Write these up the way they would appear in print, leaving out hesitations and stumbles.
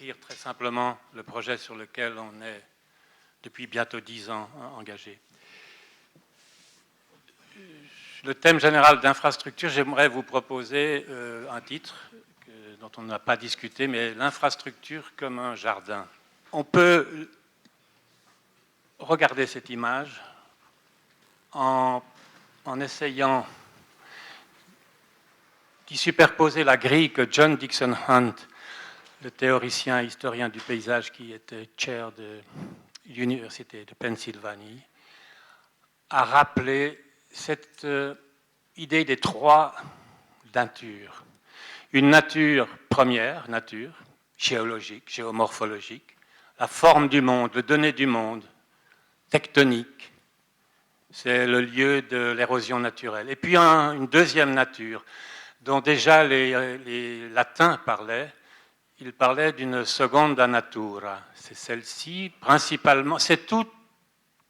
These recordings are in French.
décrire très simplement le projet sur lequel on est depuis bientôt 10 ans engagé. Le thème général d'infrastructure, j'aimerais vous proposer un titre dont on n'a pas discuté, mais l'infrastructure comme un jardin. On peut regarder cette image en essayant d'y superposer la grille que John Dixon Hunt, le théoricien et historien du paysage qui était chair de l'Université de Pennsylvanie, a rappelé cette idée des trois natures. Une nature première, nature géologique, géomorphologique, la forme du monde, le donné du monde, tectonique, c'est le lieu de l'érosion naturelle. Et puis une deuxième nature, dont déjà les latins parlaient, ils parlaient d'une seconda natura. C'est celle-ci, principalement, c'est toute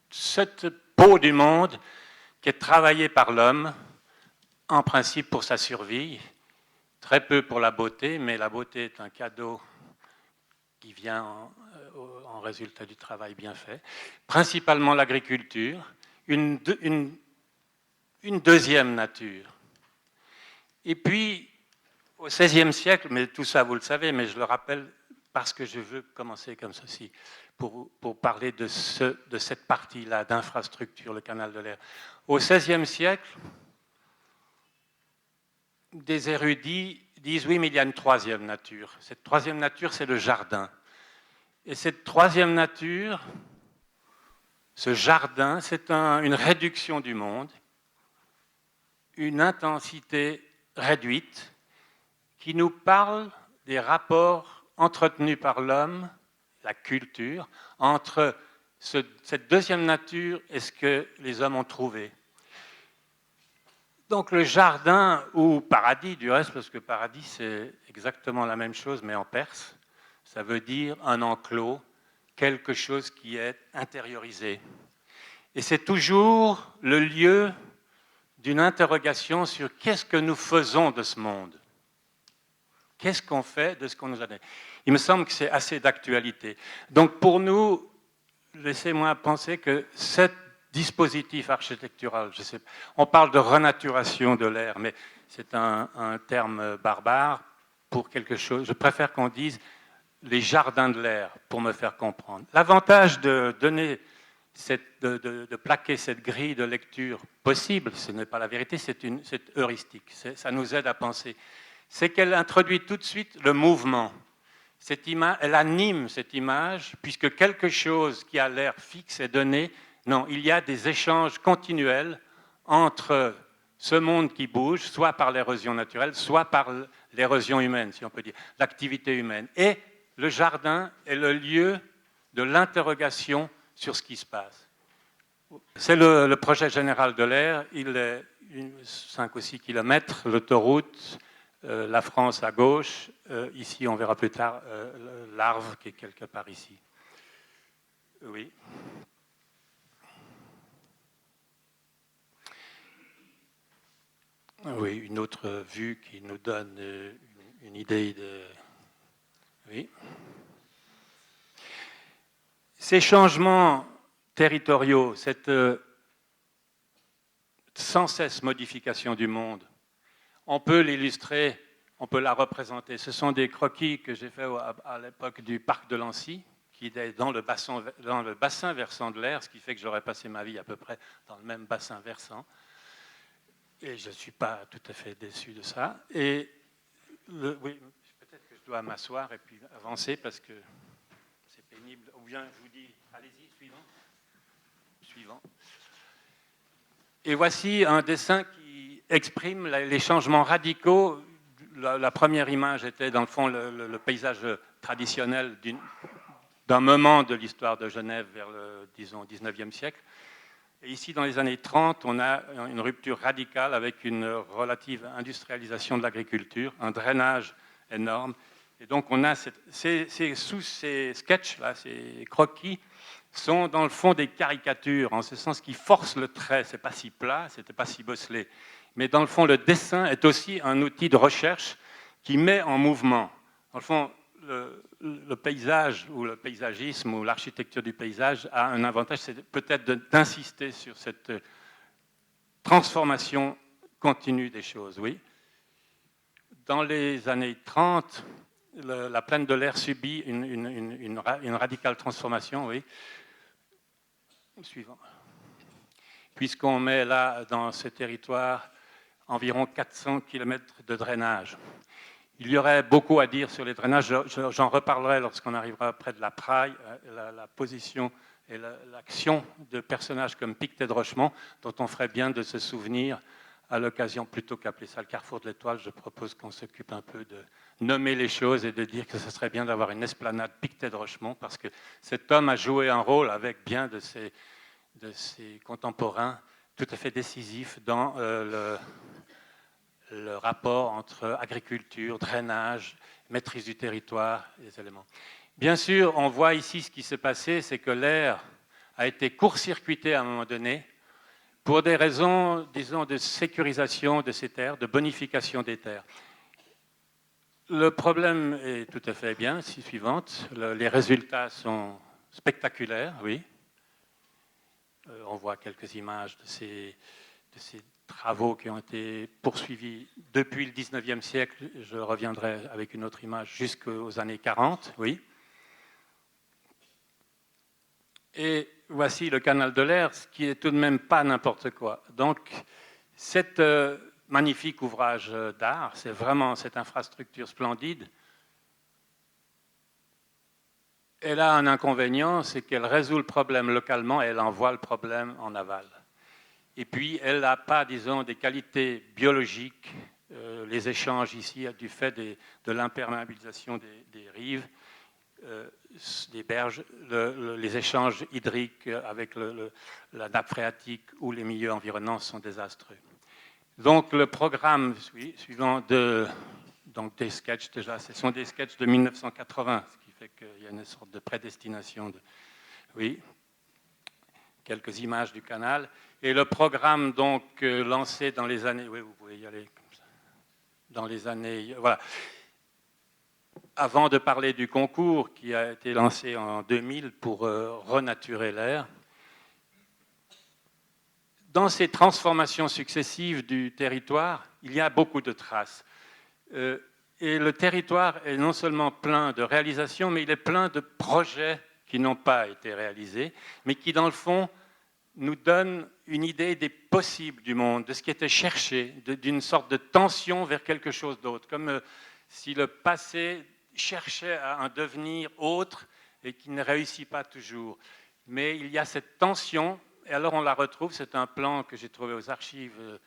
cette peau du monde qui est travaillée par l'homme, en principe pour sa survie, très peu pour la beauté, mais la beauté est un cadeau qui vient en résultat du travail bien fait. Principalement l'agriculture, une deuxième nature. Et puis, au XVIe siècle, mais tout ça vous le savez, mais je le rappelle parce que je veux commencer comme ceci, pour parler de cette partie-là d'infrastructure, le canal de l'air. Au XVIe siècle, des érudits disent oui, mais il y a une troisième nature. Cette troisième nature, c'est le jardin. Et cette troisième nature, ce jardin, c'est une réduction du monde, une intensité réduite qui nous parle des rapports entretenus par l'homme, la culture, entre cette deuxième nature et ce que les hommes ont trouvé. Donc le jardin, ou paradis du reste, parce que paradis c'est exactement la même chose mais en perse, ça veut dire un enclos, quelque chose qui est intériorisé. Et c'est toujours le lieu d'une interrogation sur qu'est-ce que nous faisons de ce monde. Qu'est-ce qu'on fait de ce qu'on nous a donné? Il me semble que c'est assez d'actualité. Donc pour nous, laissez-moi penser que cet dispositif architectural, je sais, on parle de renaturation de l'air, mais c'est un terme barbare pour quelque chose. Je préfère qu'on dise les jardins de l'air pour me faire comprendre. L'avantage de donner de plaquer cette grille de lecture possible, ce n'est pas la vérité, c'est heuristique, ça nous aide à penser. C'est qu'elle introduit tout de suite le mouvement. Cette image, elle anime cette image, puisque quelque chose qui a l'air fixe est donné. Non, il y a des échanges continuels entre ce monde qui bouge, soit par l'érosion naturelle, soit par l'érosion humaine, si on peut dire, l'activité humaine. Et le jardin est le lieu de l'interrogation sur ce qui se passe. C'est le projet général de l'air, il est 5 ou 6 kilomètres, l'autoroute, la France à gauche, ici on verra plus tard l'Arve qui est quelque part ici. Oui. Oui, une autre vue qui nous donne une idée de... Oui. Ces changements territoriaux, cette sans cesse modification du monde, on peut l'illustrer, on peut la représenter. Ce sont des croquis que j'ai faits à l'époque du parc de Lancy, qui est dans le bassin versant de l'air, ce qui fait que j'aurais passé ma vie à peu près dans le même bassin versant. Et je ne suis pas tout à fait déçu de ça. Et oui, peut-être que je dois m'asseoir et puis avancer parce que c'est pénible. Ou bien je vous dis, allez-y, suivant. Et voici un dessin qui exprime les changements radicaux. La première image était dans le fond le paysage traditionnel d'un moment de l'histoire de Genève vers le, disons, 19e siècle. Et ici, dans les années 30, on a une rupture radicale avec une relative industrialisation de l'agriculture, un drainage énorme. Et donc, on a sous ces sketchs-là, ces croquis, sont dans le fond des caricatures, en ce sens qu'ils forcent le trait. Ce n'est pas si plat, ce n'était pas si bosselé. Mais dans le fond, le dessin est aussi un outil de recherche qui met en mouvement. Dans le fond, le paysage ou le paysagisme ou l'architecture du paysage a un avantage, c'est peut-être d'insister sur cette transformation continue des choses, oui. Dans les années 30, la plaine de l'Air subit une radicale transformation, oui. Suivant. Puisqu'on met là, dans ce territoire, environ 400 km de drainage. Il y aurait beaucoup à dire sur les drainages, j'en reparlerai lorsqu'on arrivera près de la Praille, la position et l'action de personnages comme Pictet de Rochemont, dont on ferait bien de se souvenir à l'occasion, plutôt qu'appeler ça le carrefour de l'Étoile, je propose qu'on s'occupe un peu de nommer les choses et de dire que ce serait bien d'avoir une esplanade Pictet de Rochemont, parce que cet homme a joué un rôle avec bien de ses contemporains tout à fait décisif dans le rapport entre agriculture, drainage, maîtrise du territoire, les éléments. Bien sûr, on voit ici ce qui s'est passé, c'est que l'air a été court-circuité à un moment donné pour des raisons, disons, de sécurisation de ces terres, de bonification des terres. Le problème est tout à fait bien, suivante. Les résultats sont spectaculaires, oui. On voit quelques images de ces travaux qui ont été poursuivis depuis le 19e siècle. Je reviendrai avec une autre image jusqu'aux années 40, oui. Et voici le canal de l'Air, ce qui est tout de même pas n'importe quoi. Donc, cet magnifique ouvrage d'art, c'est vraiment cette infrastructure splendide. Elle a un inconvénient, c'est qu'elle résout le problème localement et elle envoie le problème en aval. Et puis, elle n'a pas, disons, des qualités biologiques. Les échanges ici, du fait de l'imperméabilisation des rives, des berges, les échanges hydriques avec la nappe phréatique ou les milieux environnants sont désastreux. Donc, le programme suivant donc des sketchs, déjà, ce sont des sketchs de 1980, ce qui fait qu'il y a une sorte de prédestination. Oui, quelques images du canal. Et le programme, donc, lancé dans les années... Oui, vous pouvez y aller comme ça. Dans les années... Voilà. Avant de parler du concours qui a été lancé en 2000 pour renaturer l'air, dans ces transformations successives du territoire, il y a beaucoup de traces. Et le territoire est non seulement plein de réalisations, mais il est plein de projets qui n'ont pas été réalisés, mais qui, dans le fond, nous donnent une idée des possibles du monde, de ce qui était cherché, d'une sorte de tension vers quelque chose d'autre, comme si le passé cherchait à un devenir autre et qui ne réussit pas toujours. Mais il y a cette tension, et alors on la retrouve, c'est un plan que j'ai trouvé aux archives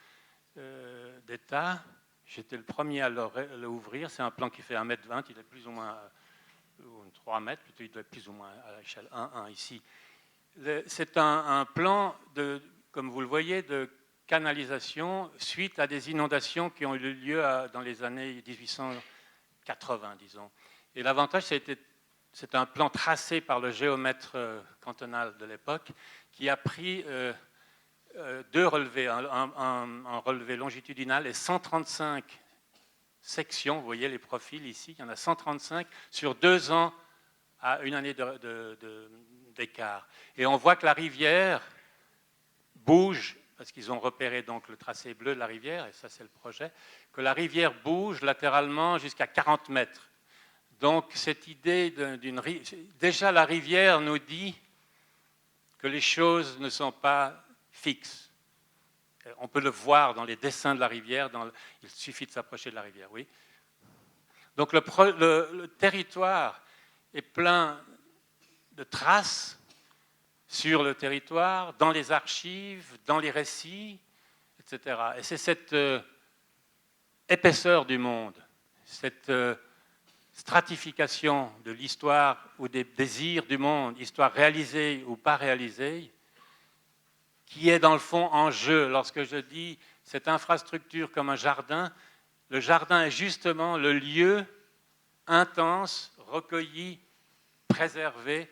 d'État. J'étais le premier à l'ouvrir. C'est un plan qui fait 1,20 m, il est plus ou moins 3 mètres, plutôt il doit être plus ou moins à l'échelle 1,1 ici. C'est un plan, comme vous le voyez, de canalisation suite à des inondations qui ont eu lieu dans les années 1880, disons. Et l'avantage, c'est un plan tracé par le géomètre cantonal de l'époque qui a pris deux relevés, un relevé longitudinal et 135 sections. Vous voyez les profils ici, il y en a 135 sur 2 ans à une année d'écart. Et on voit que la rivière bouge, parce qu'ils ont repéré donc le tracé bleu de la rivière, et ça c'est le projet, que la rivière bouge latéralement jusqu'à 40 mètres. Donc cette idée d'une rivière... Déjà la rivière nous dit que les choses ne sont pas fixes. On peut le voir dans les dessins de la rivière, il suffit de s'approcher de la rivière, oui. Donc le territoire est plein de traces sur le territoire, dans les archives, dans les récits, etc. Et c'est cette épaisseur du monde, cette stratification de l'histoire ou des désirs du monde, histoire réalisée ou pas réalisée, qui est dans le fond en jeu. Lorsque je dis cette infrastructure comme un jardin, le jardin est justement le lieu intense, recueilli, préservé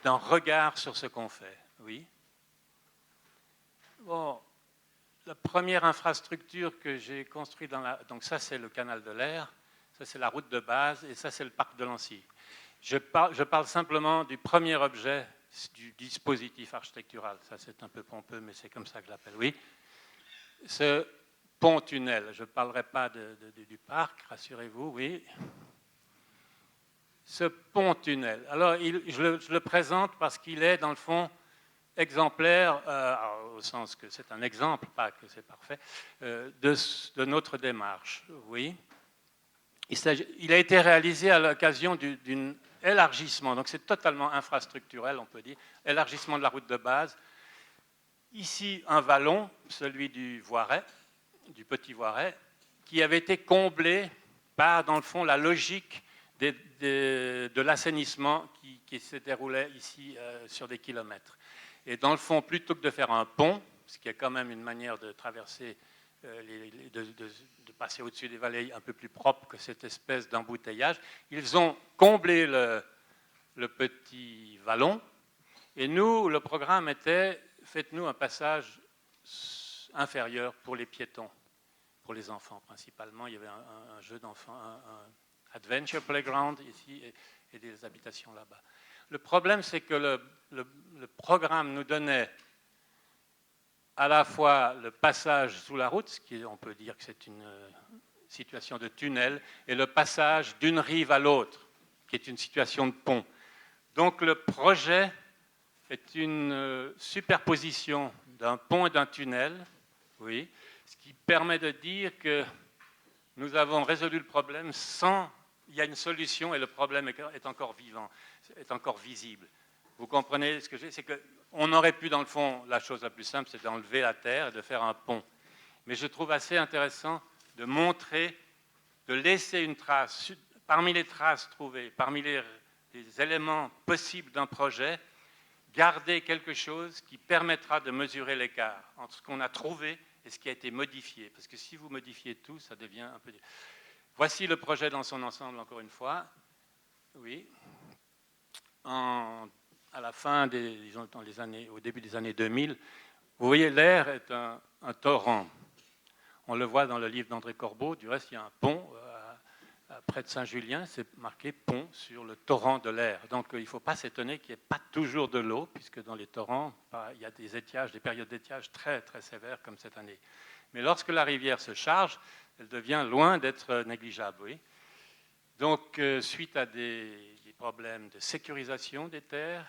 d'un regard sur ce qu'on fait. Oui. Bon, la première infrastructure que j'ai construite donc ça c'est le canal de l'Air. Ça, c'est la route de base, et ça, c'est le parc de Lancy. Je parle simplement du premier objet du dispositif architectural. Ça, c'est un peu pompeux, mais c'est comme ça que je l'appelle. Oui. Ce pont-tunnel, je ne parlerai pas du parc, rassurez-vous, oui. Ce pont-tunnel, alors je le présente parce qu'il est, dans le fond, exemplaire, au sens que c'est un exemple, pas que c'est parfait, de notre démarche. Oui. Il a été réalisé à l'occasion d'un élargissement, donc c'est totalement infrastructurel, on peut dire, élargissement de la route de base. Ici, un vallon, celui du Voiret, du Petit Voiret, qui avait été comblé par, dans le fond, la logique de l'assainissement qui se déroulait ici sur des kilomètres. Et dans le fond, plutôt que de faire un pont, ce qui est quand même une manière de traverser, de passer au-dessus des vallées un peu plus propre que cette espèce d'embouteillage, ils ont comblé le petit vallon. Et nous, le programme était, faites-nous un passage inférieur pour les piétons, pour les enfants principalement. Il y avait un jeu d'enfants, un adventure playground ici et des habitations là-bas. Le problème, c'est que le programme nous donnait à la fois le passage sous la route, ce qui on peut dire que c'est une situation de tunnel, et le passage d'une rive à l'autre, qui est une situation de pont. Donc le projet est une superposition d'un pont et d'un tunnel, oui, ce qui permet de dire que nous avons résolu le problème sans... Il y a une solution et le problème est encore vivant, est encore visible. Vous comprenez ce que je dis? C'est qu'on aurait pu, dans le fond, la chose la plus simple, c'est d'enlever la terre et de faire un pont. Mais je trouve assez intéressant de montrer, de laisser une trace, parmi les traces trouvées, parmi les éléments possibles d'un projet, garder quelque chose qui permettra de mesurer l'écart entre ce qu'on a trouvé et ce qui a été modifié. Parce que si vous modifiez tout, ça devient un peu... Voici le projet dans son ensemble, encore une fois. Oui. À la fin, disons, au début des années 2000, vous voyez, l'air est un torrent. On le voit dans le livre d'André Corbeau. Du reste, il y a un pont près de Saint-Julien, c'est marqué pont sur le torrent de l'air. Donc, il ne faut pas s'étonner qu'il n'y ait pas toujours de l'eau, puisque dans les torrents, il y a des étiages, des périodes d'étiage très, très sévères, comme cette année. Mais lorsque la rivière se charge, elle devient loin d'être négligeable. Oui. Donc, suite à des problèmes de sécurisation des terres,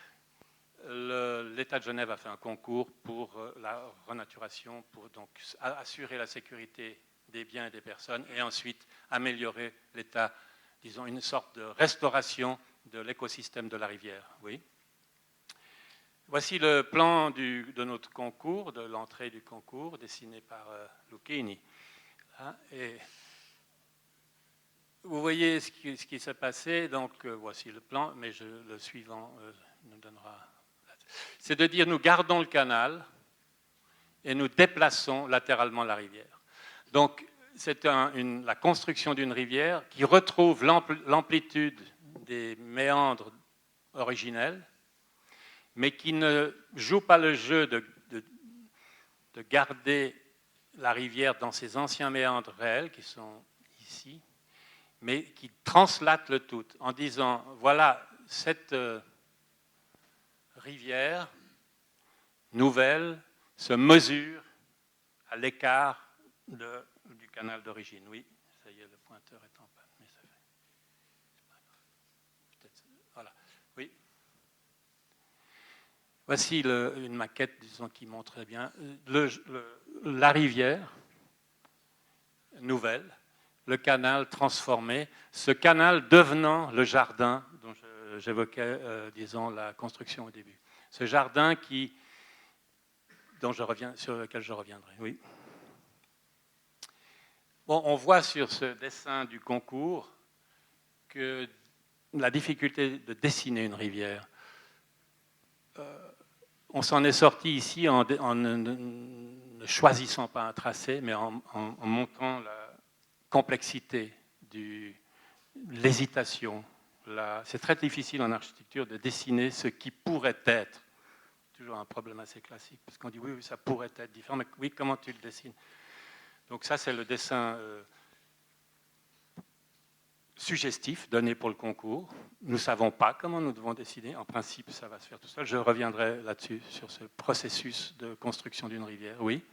l'État de Genève a fait un concours pour la renaturation, pour donc assurer la sécurité des biens et des personnes, et ensuite améliorer l'état, disons, une sorte de restauration de l'écosystème de la rivière. Oui. Voici le plan de notre concours, de l'entrée du concours, dessiné par Lucchini. Et vous voyez ce qui s'est passé, donc voici le plan, mais le suivant nous donnera... C'est de dire, nous gardons le canal et nous déplaçons latéralement la rivière. Donc, c'est la construction d'une rivière qui retrouve l'amplitude des méandres originels, mais qui ne joue pas le jeu de garder la rivière dans ses anciens méandres réels, qui sont ici, mais qui translate le tout en disant, voilà, cette rivière nouvelle se mesure à l'écart du canal d'origine. Oui, ça y est, le pointeur est en panne, mais ça fait. Peut-être, voilà, oui. Voici une maquette, disons, qui montre très bien la rivière nouvelle, le canal transformé, ce canal devenant le jardin dont j'évoquais, disons, la construction au début. Ce jardin sur lequel je reviendrai. Oui. Bon, on voit sur ce dessin du concours que la difficulté de dessiner une rivière, on s'en est sorti ici en ne choisissant pas un tracé, mais en montrant la complexité, l'hésitation. C'est très difficile en architecture de dessiner ce qui pourrait être. Toujours un problème assez classique, parce qu'on dit oui, ça pourrait être différent, mais oui, comment tu le dessines? Donc ça, c'est le dessin suggestif donné pour le concours. Nous ne savons pas comment nous devons décider. En principe, ça va se faire tout seul. Je reviendrai là-dessus, sur ce processus de construction d'une rivière. Oui.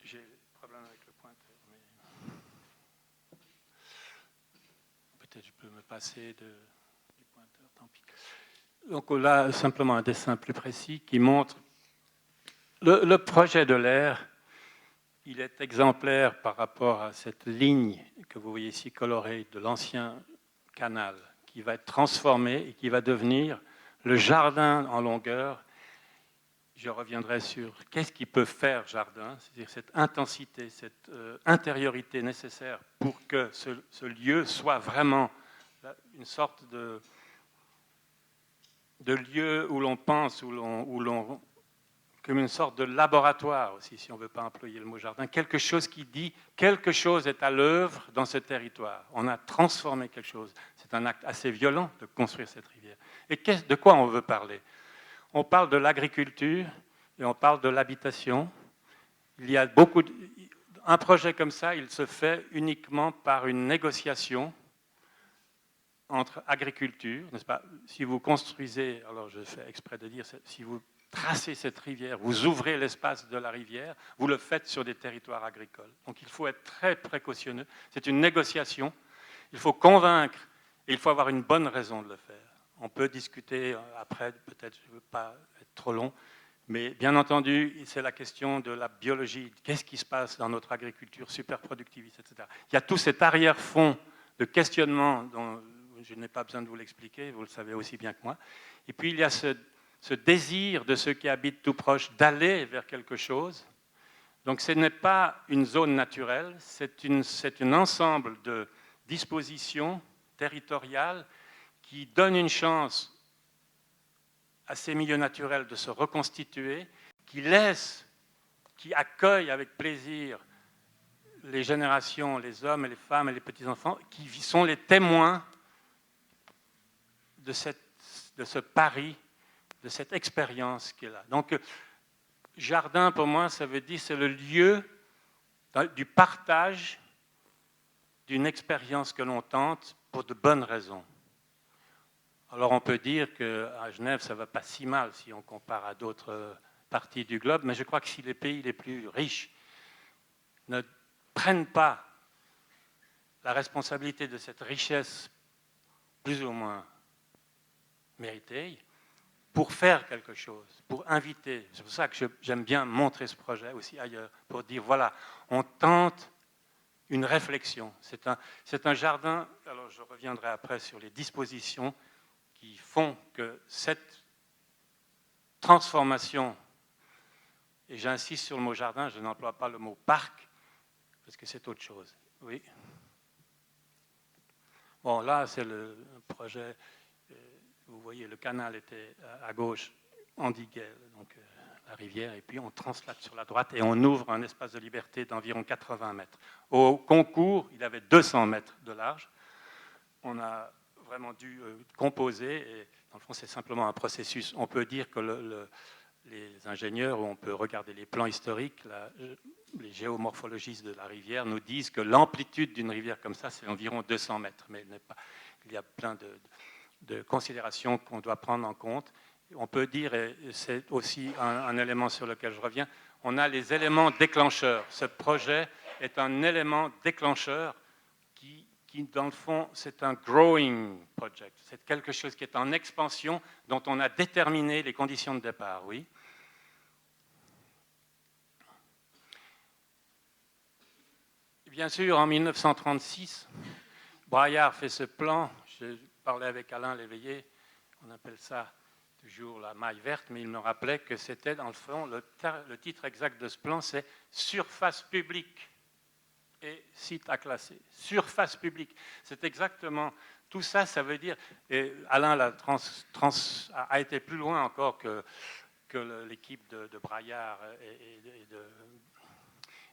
J'ai des problèmes avec le pointeur, mais peut-être je peux me passer du pointeur, tant pis. Donc là, simplement un dessin plus précis qui montre le projet de l'air. Il est exemplaire par rapport à cette ligne que vous voyez ici colorée de l'ancien canal qui va être transformé et qui va devenir le jardin en longueur. Je reviendrai sur qu'est-ce qui peut faire jardin, c'est-à-dire cette intensité, cette intériorité nécessaire pour que ce lieu soit vraiment une sorte de lieu où l'on pense, où l'on comme une sorte de laboratoire aussi, si on ne veut pas employer le mot jardin, quelque chose qui dit quelque chose est à l'œuvre dans ce territoire. On a transformé quelque chose. C'est un acte assez violent de construire cette rivière. Et de quoi on veut parler? On parle de l'agriculture et on parle de l'habitation. Il y a un projet comme ça, il se fait uniquement par une négociation entre agriculture, n'est-ce pas? Si vous construisez, alors je fais exprès de dire, si vous tracez cette rivière, vous ouvrez l'espace de la rivière, vous le faites sur des territoires agricoles. Donc il faut être très précautionneux. C'est une négociation. Il faut convaincre et il faut avoir une bonne raison de le faire. On peut discuter après, peut-être, je ne veux pas être trop long, mais bien entendu, c'est la question de la biologie. Qu'est-ce qui se passe dans notre agriculture super productiviste, etc. Il y a tout cet arrière-fond de questionnement dont je n'ai pas besoin de vous l'expliquer, vous le savez aussi bien que moi. Et puis il y a ce désir de ceux qui habitent tout proche d'aller vers quelque chose. Donc ce n'est pas une zone naturelle, c'est un ensemble de dispositions territoriales qui donnent une chance à ces milieux naturels de se reconstituer, qui accueillent avec plaisir les générations, les hommes et les femmes et les petits-enfants, qui sont les témoins de ce pari, de cette expérience qui est là. Donc, jardin, pour moi, ça veut dire c'est le lieu du partage d'une expérience que l'on tente pour de bonnes raisons. Alors, on peut dire qu'à Genève, ça ne va pas si mal si on compare à d'autres parties du globe, mais je crois que si les pays les plus riches ne prennent pas la responsabilité de cette richesse plus ou moins méritée, pour faire quelque chose, pour inviter. C'est pour ça que j'aime bien montrer ce projet aussi ailleurs, pour dire, voilà, on tente une réflexion. C'est un jardin, alors je reviendrai après sur les dispositions qui font que cette transformation, et j'insiste sur le mot jardin, je n'emploie pas le mot parc, parce que c'est autre chose. Oui. Bon, là, c'est le projet. Vous voyez, le canal était à gauche, endiguait donc la rivière, et puis on translate sur la droite et on ouvre un espace de liberté d'environ 80 mètres. Au concours, il avait 200 mètres de large. On a vraiment dû composer, et dans le fond, c'est simplement un processus. On peut dire que les ingénieurs, ou on peut regarder les plans historiques, les géomorphologistes de la rivière nous disent que l'amplitude d'une rivière comme ça, c'est environ 200 mètres. Mais il y a plein de considérations qu'on doit prendre en compte. On peut dire, et c'est aussi un élément sur lequel je reviens, on a les éléments déclencheurs. Ce projet est un élément déclencheur qui dans le fond, c'est un growing project. C'est quelque chose qui est en expansion, dont on a déterminé les conditions de départ, oui. Bien sûr, en 1936, Braillard fait ce plan. Je parlais avec Alain Léveillé, on appelle ça toujours la maille verte, mais il me rappelait que c'était, dans le fond, le titre exact de ce plan, c'est « Surface publique et site à classer ». Surface publique, c'est exactement tout ça, ça veut dire, et Alain a été plus loin encore que l'équipe de Braillard et de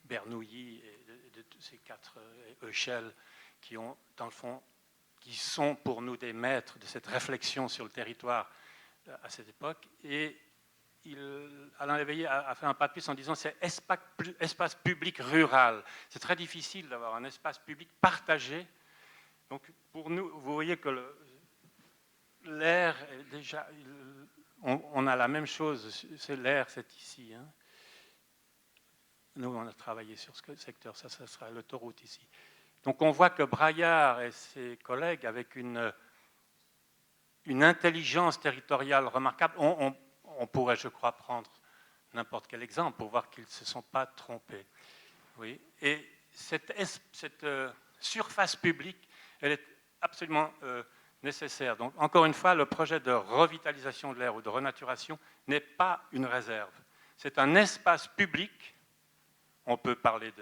Bernoulli et de ces 4 échelles qui ont, dans le fond, qui sont pour nous des maîtres de cette réflexion sur le territoire à cette époque. Et Alain Léveillé a fait un pas de plus en disant c'est espace public rural. C'est très difficile d'avoir un espace public partagé. Donc pour nous, vous voyez que l'air est déjà... On a la même chose, c'est l'air, c'est ici. Hein. Nous, on a travaillé sur ce secteur, ça sera l'autoroute ici. Donc on voit que Braillard et ses collègues, avec une intelligence territoriale remarquable, on pourrait, je crois, prendre n'importe quel exemple pour voir qu'ils ne se sont pas trompés. Oui. Et cette surface publique, elle est absolument nécessaire. Donc, encore une fois, le projet de revitalisation de l'air ou de renaturation n'est pas une réserve. C'est un espace public, on peut parler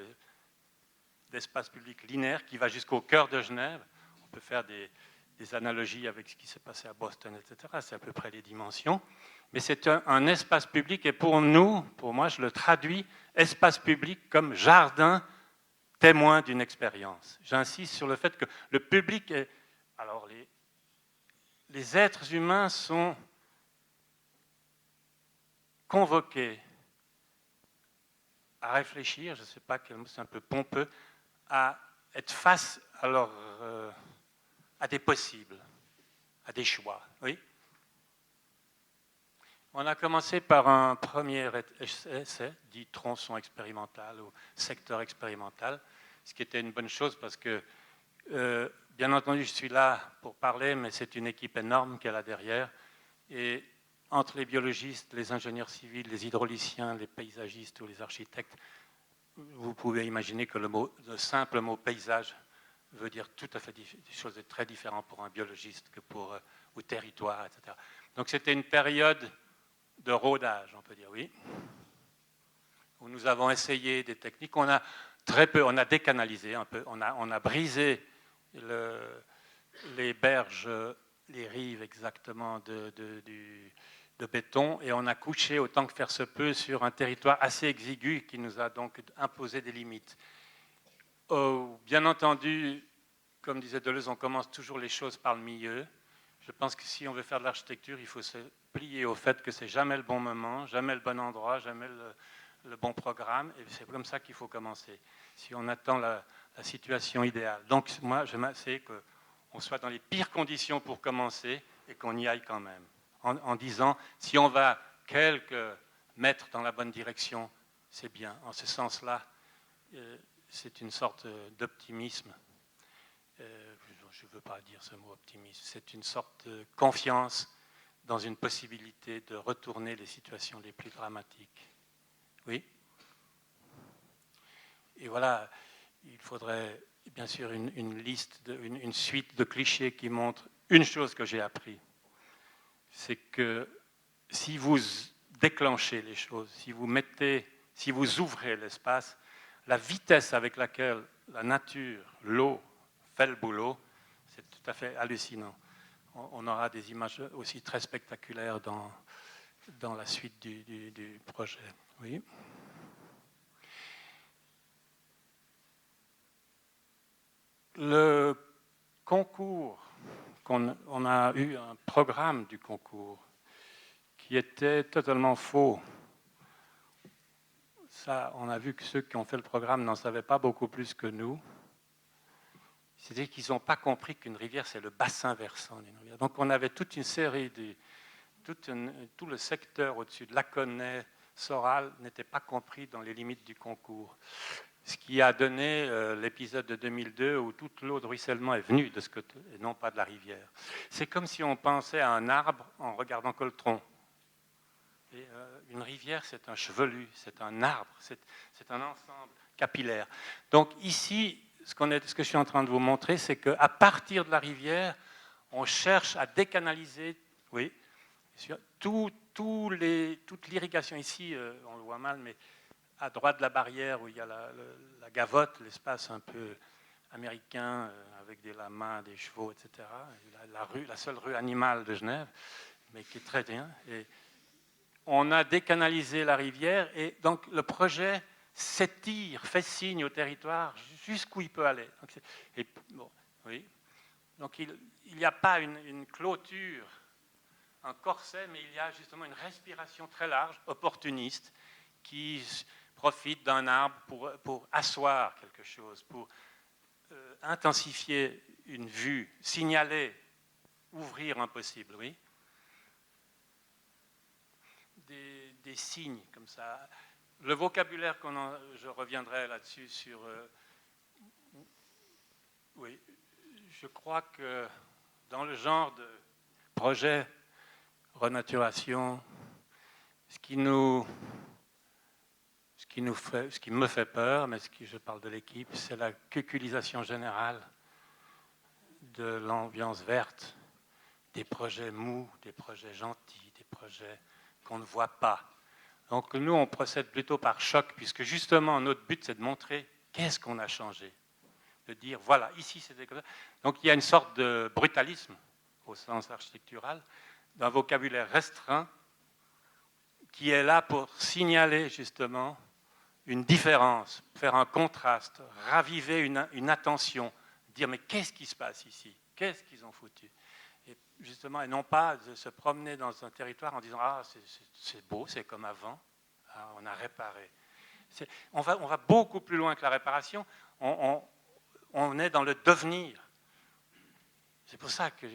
d'espace public linéaire qui va jusqu'au cœur de Genève, on peut faire des analogies avec ce qui s'est passé à Boston, etc. C'est à peu près les dimensions. Mais c'est un espace public et pour nous, pour moi, je le traduis, espace public comme jardin témoin d'une expérience. J'insiste sur le fait que le public est... Alors, les êtres humains sont convoqués à réfléchir, je ne sais pas quel mot, c'est un peu pompeux, à être face à des possibles, à des choix. Oui. On a commencé par un premier essai, dit tronçon expérimental ou secteur expérimental, ce qui était une bonne chose parce que, bien entendu, je suis là pour parler, mais c'est une équipe énorme qu'elle a derrière. Et entre les biologistes, les ingénieurs civils, les hydrauliciens, les paysagistes ou les architectes, vous pouvez imaginer que le simple mot paysage veut dire tout à fait des choses très différentes pour un biologiste que ou territoire, etc. Donc c'était une période de rodage, on peut dire, oui, où nous avons essayé des techniques. On a très peu, on a décanalisé un peu, on a brisé les berges, les rives exactement de béton, et on a couché autant que faire se peut sur un territoire assez exigu qui nous a donc imposé des limites. Bien entendu, comme disait Deleuze, on commence toujours les choses par le milieu. Je pense que si on veut faire de l'architecture, il faut se plier au fait que c'est jamais le bon moment, jamais le bon endroit, jamais le bon programme, et c'est comme ça qu'il faut commencer, si on attend la situation idéale. Donc moi, je m'essaie qu'on soit dans les pires conditions pour commencer et qu'on y aille quand même, en disant, si on va quelques mètres dans la bonne direction, c'est bien. En ce sens-là, c'est une sorte d'optimisme. Je ne veux pas dire ce mot optimisme, c'est une sorte de confiance dans une possibilité de retourner les situations les plus dramatiques. Oui. Et voilà, il faudrait bien sûr une suite de clichés qui montrent une chose que j'ai appris, c'est que si vous déclenchez les choses, si vous ouvrez l'espace, la vitesse avec laquelle la nature, l'eau, fait le boulot, c'est tout à fait hallucinant. On aura des images aussi très spectaculaires dans la suite du projet. Oui. Le concours, on a eu un programme du concours qui était totalement faux. Ça, on a vu que ceux qui ont fait le programme n'en savaient pas beaucoup plus que nous. C'est-à-dire qu'ils n'ont pas compris qu'une rivière, c'est le bassin versant d'une rivière. Donc on avait toute une série, tout le secteur au-dessus de Laconais, Soral, n'était pas compris dans les limites du concours. Ce qui a donné l'épisode de 2002 où toute l'eau de ruissellement est venue de ce côté, et non pas de la rivière. C'est comme si on pensait à un arbre en regardant que le tronc. Et, une rivière, c'est un chevelu, c'est un arbre, c'est un ensemble capillaire. Donc ici, ce que je suis en train de vous montrer, c'est qu'à partir de la rivière, on cherche à décanaliser, oui, toute l'irrigation. Ici, on le voit mal, mais à droite de la barrière où il y a la gavotte, l'espace un peu américain avec des lamas, des chevaux, etc. La seule rue animale de Genève, mais qui est très bien. Et on a décanalisé la rivière et donc le projet s'étire, fait signe au territoire jusqu'où il peut aller. Donc, oui. Donc il n'y a pas une clôture un corset, mais il y a justement une respiration très large, opportuniste, qui profite d'un arbre pour asseoir quelque chose, pour intensifier une vue, signaler, ouvrir un possible, oui. Des signes comme ça. Le vocabulaire je reviendrai là-dessus sur... oui, je crois que dans le genre de projet renaturation, ce qui me fait peur, mais je parle de l'équipe, c'est la cuculisation générale de l'ambiance verte, des projets mous, des projets gentils, des projets qu'on ne voit pas. Donc nous, on procède plutôt par choc, puisque justement, notre but, c'est de montrer qu'est-ce qu'on a changé. De dire, voilà, ici, c'était comme ça. Donc il y a une sorte de brutalisme, au sens architectural, d'un vocabulaire restreint, qui est là pour signaler justement une différence, faire un contraste, raviver une attention, dire, mais qu'est-ce qui se passe ici? Qu'est-ce qu'ils ont foutu? Et justement, et non pas de se promener dans un territoire en disant, ah, c'est beau, c'est comme avant, ah, on a réparé. On va beaucoup plus loin que la réparation, on est dans le devenir. C'est pour ça que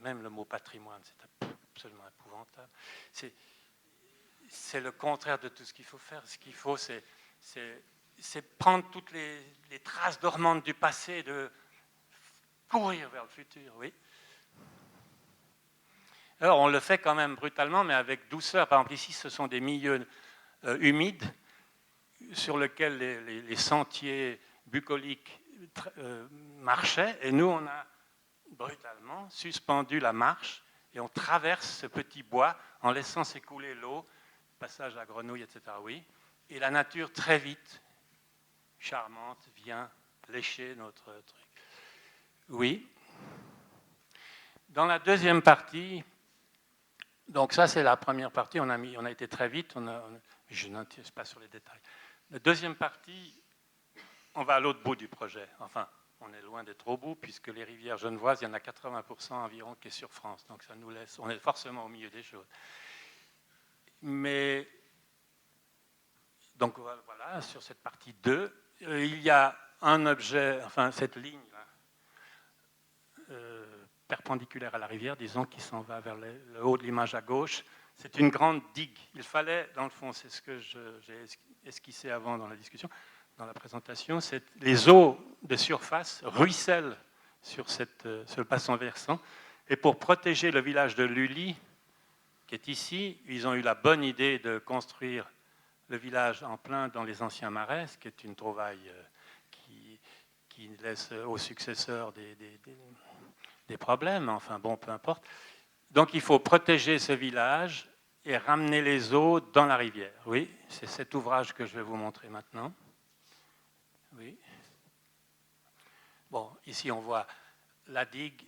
même le mot patrimoine, c'est absolument épouvantable. C'est le contraire de tout ce qu'il faut faire. Ce qu'il faut, c'est prendre toutes les traces dormantes du passé et de courir vers le futur, oui. Alors, on le fait quand même brutalement, mais avec douceur. Par exemple, ici, ce sont des milieux humides sur lesquels les sentiers bucoliques marchaient, et nous, on a brutalement suspendu la marche, et on traverse ce petit bois en laissant s'écouler l'eau, passage à grenouilles, etc. Oui. Et la nature, très vite, charmante, vient lécher notre truc. Oui. Dans la deuxième partie, donc ça c'est la première partie, on a été très vite, je n'insiste pas sur les détails. La deuxième partie, on va à l'autre bout du projet. Enfin, on est loin d'être au bout, puisque les rivières genevoises, il y en a 80% environ qui est sur France. Donc ça nous laisse, on est forcément au milieu des choses. Mais, donc voilà, sur cette partie 2, il y a un objet, enfin cette ligne-là, perpendiculaire à la rivière, disons, qui s'en va vers le haut de l'image à gauche. C'est une grande digue. Il fallait, dans le fond, c'est ce que j'ai esquissé avant dans la discussion, dans la présentation, les eaux de surface ruissellent sur ce bassin versant. Et pour protéger le village de Lully, qui est ici, ils ont eu la bonne idée de construire le village en plein dans les anciens marais, ce qui est une trouvaille qui laisse aux successeurs des problèmes, enfin bon, peu importe. Donc il faut protéger ce village et ramener les eaux dans la rivière. Oui, c'est cet ouvrage que je vais vous montrer maintenant. Oui. Bon, ici on voit la digue,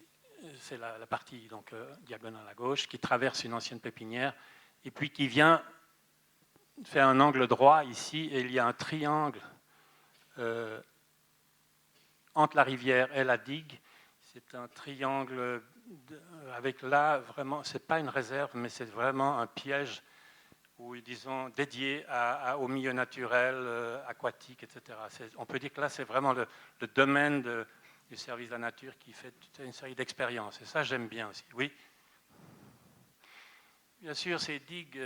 c'est la partie donc, diagonale à gauche, qui traverse une ancienne pépinière et puis qui vient faire un angle droit ici, et il y a un triangle entre la rivière et la digue. C'est un triangle avec là, vraiment, ce n'est pas une réserve, mais c'est vraiment un piège où, disons, dédié au milieu naturel, aquatique, etc. On peut dire que là, c'est vraiment le domaine du service de la nature qui fait toute une série d'expériences. Et ça, j'aime bien aussi. Oui. Bien sûr, ces digues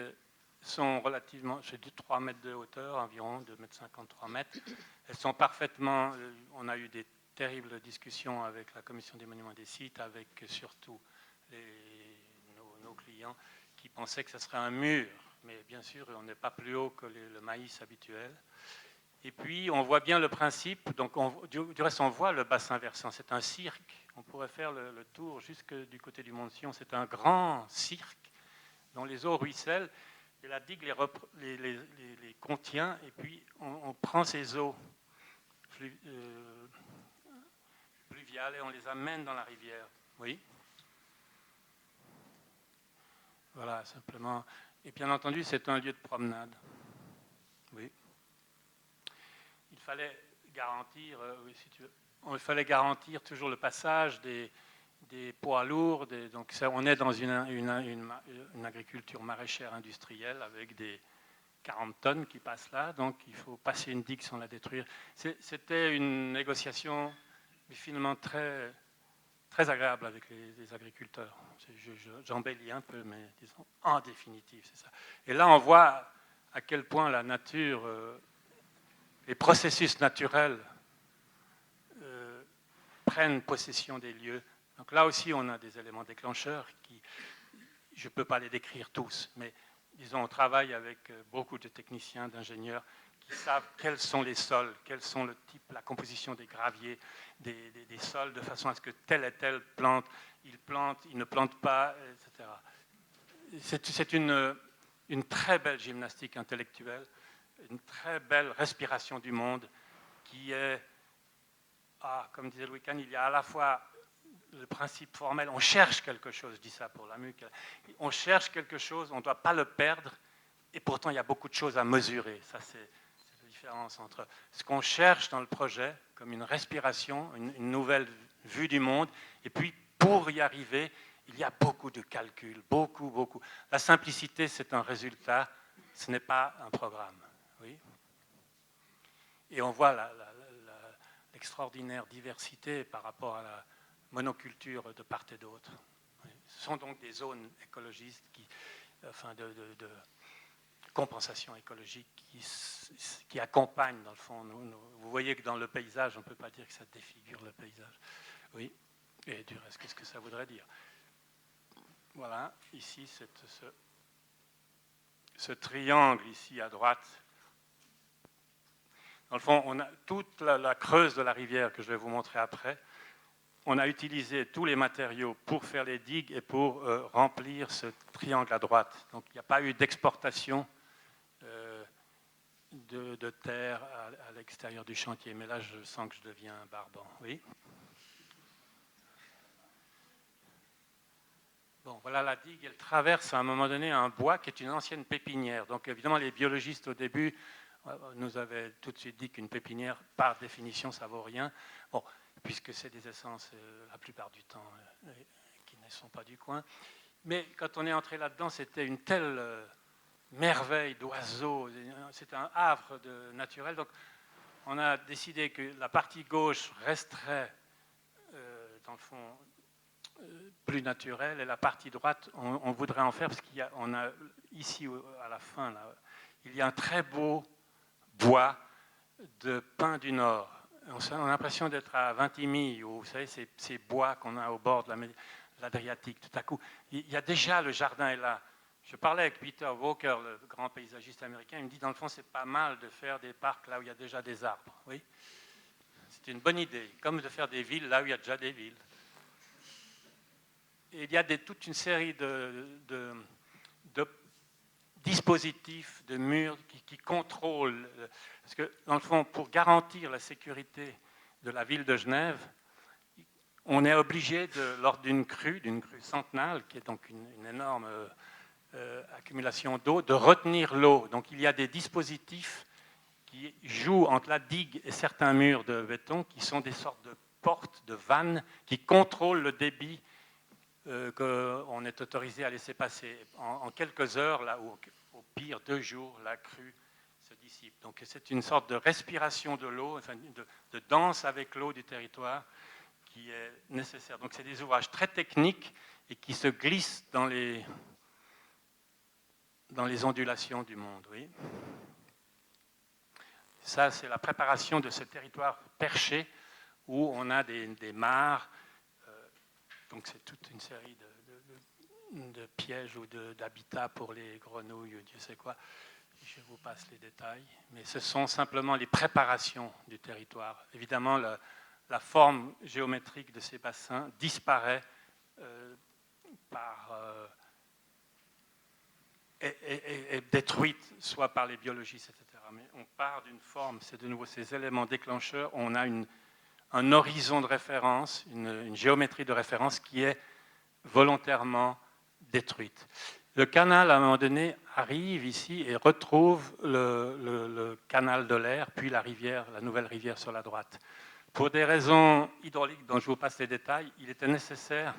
sont relativement, j'ai dit 3 mètres de hauteur, environ 2,50 mètres, 3 mètres. Elles sont parfaitement, on a eu des terribles discussions avec la Commission des monuments et des sites, avec surtout nos clients qui pensaient que ce serait un mur. Mais bien sûr, on n'est pas plus haut que le maïs habituel. Et puis, on voit bien le principe. Donc, du reste, on voit le bassin versant. C'est un cirque. On pourrait faire le tour jusque du côté du Mont-de-Sion. C'est un grand cirque dont les eaux ruissellent. Et la digue les contient. Et puis, on prend ces eaux pluviales et on les amène dans la rivière. Oui. Voilà, simplement. Et bien entendu, c'est un lieu de promenade. Oui. Il fallait garantir, oui, si tu veux, il fallait garantir toujours le passage des des poids lourds. Donc ça, on est dans une agriculture maraîchère industrielle avec des 40 tonnes qui passent là, donc il faut passer une digue sans la détruire. C'était une négociation finalement très, très agréable avec les agriculteurs. J'embellis un peu, mais disons, en définitive, c'est ça. Et là, on voit à quel point la nature, les processus naturels prennent possession des lieux. Donc là aussi, on a des éléments déclencheurs qui, je ne peux pas les décrire tous, mais disons, on travaille avec beaucoup de techniciens, d'ingénieurs qui savent quels sont les sols, quels sont le type, la composition des graviers, des sols, de façon à ce que telle et telle plante, il ne plante pas, etc. C'est une très belle gymnastique intellectuelle, une très belle respiration du monde qui est, comme disait Louis Kahn, il y a à la fois le principe formel, on cherche quelque chose, je dis ça pour la MUC, on cherche quelque chose, on ne doit pas le perdre, et pourtant il y a beaucoup de choses à mesurer. Ça, c'est la différence entre ce qu'on cherche dans le projet, comme une respiration, une nouvelle vue du monde, et puis pour y arriver, il y a beaucoup de calculs, beaucoup. La simplicité, c'est un résultat, ce n'est pas un programme. Oui. Et on voit l'extraordinaire diversité par rapport à la monoculture de part et d'autre. Ce sont donc des zones écologistes de compensation écologique qui accompagnent, dans le fond. Vous voyez que dans le paysage, on ne peut pas dire que ça défigure le paysage. Oui, et du reste, qu'est-ce que ça voudrait dire? Voilà, ici, ce triangle ici à droite. Dans le fond, on a toute la creuse de la rivière que je vais vous montrer après. On a utilisé tous les matériaux pour faire les digues et pour remplir ce triangle à droite. Donc il n'y a pas eu d'exportation de terre à l'extérieur du chantier. Mais là, je sens que je deviens barbant. Oui. Bon, voilà la digue. Elle traverse à un moment donné un bois qui est une ancienne pépinière. Donc évidemment, les biologistes au début nous avaient tout de suite dit qu'une pépinière, par définition, ça ne vaut rien. Bon, puisque c'est des essences, la plupart du temps, qui ne sont pas du coin. Mais quand on est entré là-dedans, c'était une telle merveille d'oiseaux, c'était un havre naturel. Donc, on a décidé que la partie gauche resterait, dans le fond, plus naturelle, et la partie droite, on voudrait en faire, parce qu'on a ici, à la fin, là, il y a un très beau bois de pin du Nord. On a l'impression d'être à Vintimille, ou vous savez, ces bois qu'on a au bord de l'Adriatique. Tout à coup, il y a déjà, le jardin est là. Je parlais avec Peter Walker, le grand paysagiste américain, il me dit, dans le fond, c'est pas mal de faire des parcs là où il y a déjà des arbres. Oui, c'est une bonne idée, comme de faire des villes là où il y a déjà des villes. Et il y a toute une série de dispositifs, de murs qui contrôlent. Parce que, dans le fond, pour garantir la sécurité de la ville de Genève, on est obligé, lors d'une crue centenale, qui est donc une énorme accumulation d'eau, de retenir l'eau. Donc il y a des dispositifs qui jouent entre la digue et certains murs de béton, qui sont des sortes de portes, de vannes, qui contrôlent le débit qu'on est autorisé à laisser passer. En quelques heures, là, ou au pire 2 jours, la crue se dissipe. Donc c'est une sorte de respiration de l'eau, enfin, de danse avec l'eau du territoire qui est nécessaire. Donc c'est des ouvrages très techniques et qui se glissent dans les ondulations du monde. Oui. Ça, c'est la préparation de ce territoire perché où on a des mares. Donc c'est toute une série de pièges ou d'habitats pour les grenouilles, Dieu sait quoi. Je vous passe les détails. Mais ce sont simplement les préparations du territoire. Évidemment, la forme géométrique de ces bassins disparaît est détruite, soit par les biologistes, etc. Mais on part d'une forme, c'est de nouveau ces éléments déclencheurs, on a un horizon de référence, une géométrie de référence qui est volontairement détruite. Le canal, à un moment donné, arrive ici et retrouve le canal de l'air, puis la rivière, la nouvelle rivière sur la droite. Pour des raisons hydrauliques dont je vous passe les détails, il était nécessaire,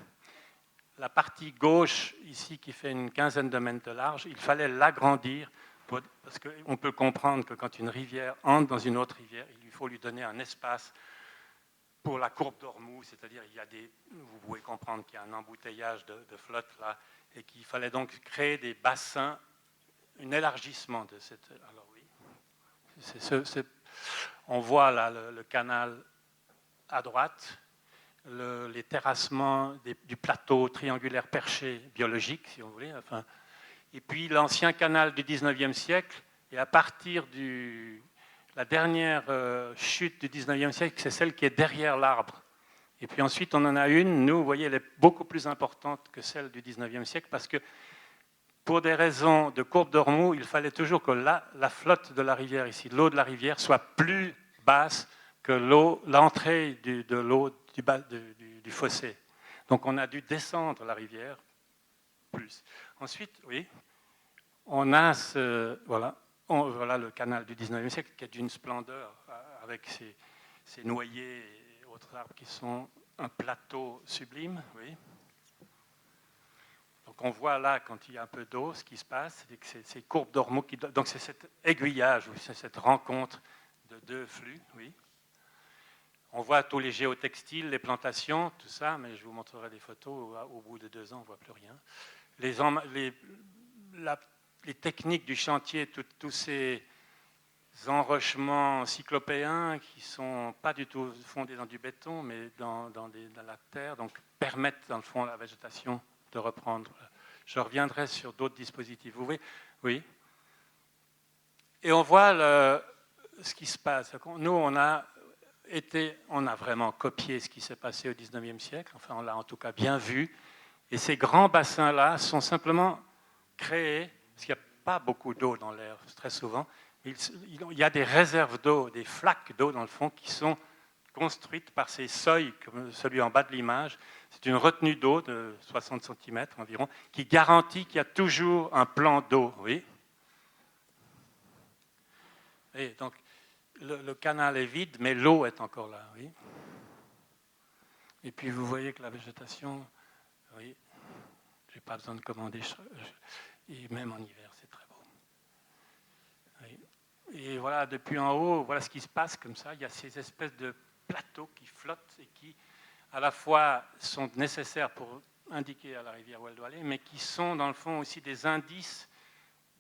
la partie gauche ici qui fait une quinzaine de mètres de large, il fallait l'agrandir parce qu'on peut comprendre que quand une rivière entre dans une autre rivière, il lui faut lui donner un espace pour la courbe d'Ormuz, c'est-à-dire vous pouvez comprendre qu'il y a un embouteillage de flotte là, et qu'il fallait donc créer des bassins, un élargissement de cette... Alors oui, on voit là le canal à droite, les terrassements du plateau triangulaire perché biologique, si vous voulez, enfin, et puis l'ancien canal du 19e siècle, et à partir de la dernière chute du 19e siècle, c'est celle qui est derrière l'arbre. Et puis ensuite, on en a une, nous, vous voyez, elle est beaucoup plus importante que celle du 19e siècle, parce que pour des raisons de courbe d'Ormuz, il fallait toujours que la flotte de la rivière ici, l'eau de la rivière, soit plus basse que l'entrée de l'eau du fossé. Donc on a dû descendre la rivière plus. Ensuite, oui, on a voilà le canal du 19e siècle qui est d'une splendeur avec ses noyers et autres arbres qui sont un plateau sublime. Oui. Donc on voit là, quand il y a un peu d'eau, ce qui se passe, c'est que ces courbes d'Ormuz, donc c'est cet aiguillage, c'est cette rencontre de deux flux. Oui. On voit tous les géotextiles, les plantations, tout ça, mais je vous montrerai des photos. Au bout de 2 ans, on ne voit plus rien. Les techniques du chantier, tous ces enrochements cyclopéens qui ne sont pas du tout fondés dans du béton, mais dans la terre, donc permettent dans le fond à la végétation de reprendre. Je reviendrai sur d'autres dispositifs. Vous voyez, oui. Et on voit ce qui se passe. Nous, on a vraiment copié ce qui s'est passé au 19e siècle. Enfin, on l'a en tout cas bien vu. Et ces grands bassins-là sont simplement créés, parce qu'il n'y a pas beaucoup d'eau dans l'air, très souvent. Il y a des réserves d'eau, des flaques d'eau dans le fond qui sont construites par ces seuils, comme celui en bas de l'image. C'est une retenue d'eau de 60 cm environ, qui garantit qu'il y a toujours un plan d'eau. Oui. Et donc, le canal est vide, mais l'eau est encore là. Oui. Et puis, vous voyez que la végétation, oui, je n'ai pas besoin de commander, et même en hiver, c'est très beau. Oui. Et voilà, depuis en haut, voilà ce qui se passe comme ça. Il y a ces espèces de plateaux qui flottent et qui, à la fois, sont nécessaires pour indiquer à la rivière où elle doit aller, mais qui sont, dans le fond, aussi des indices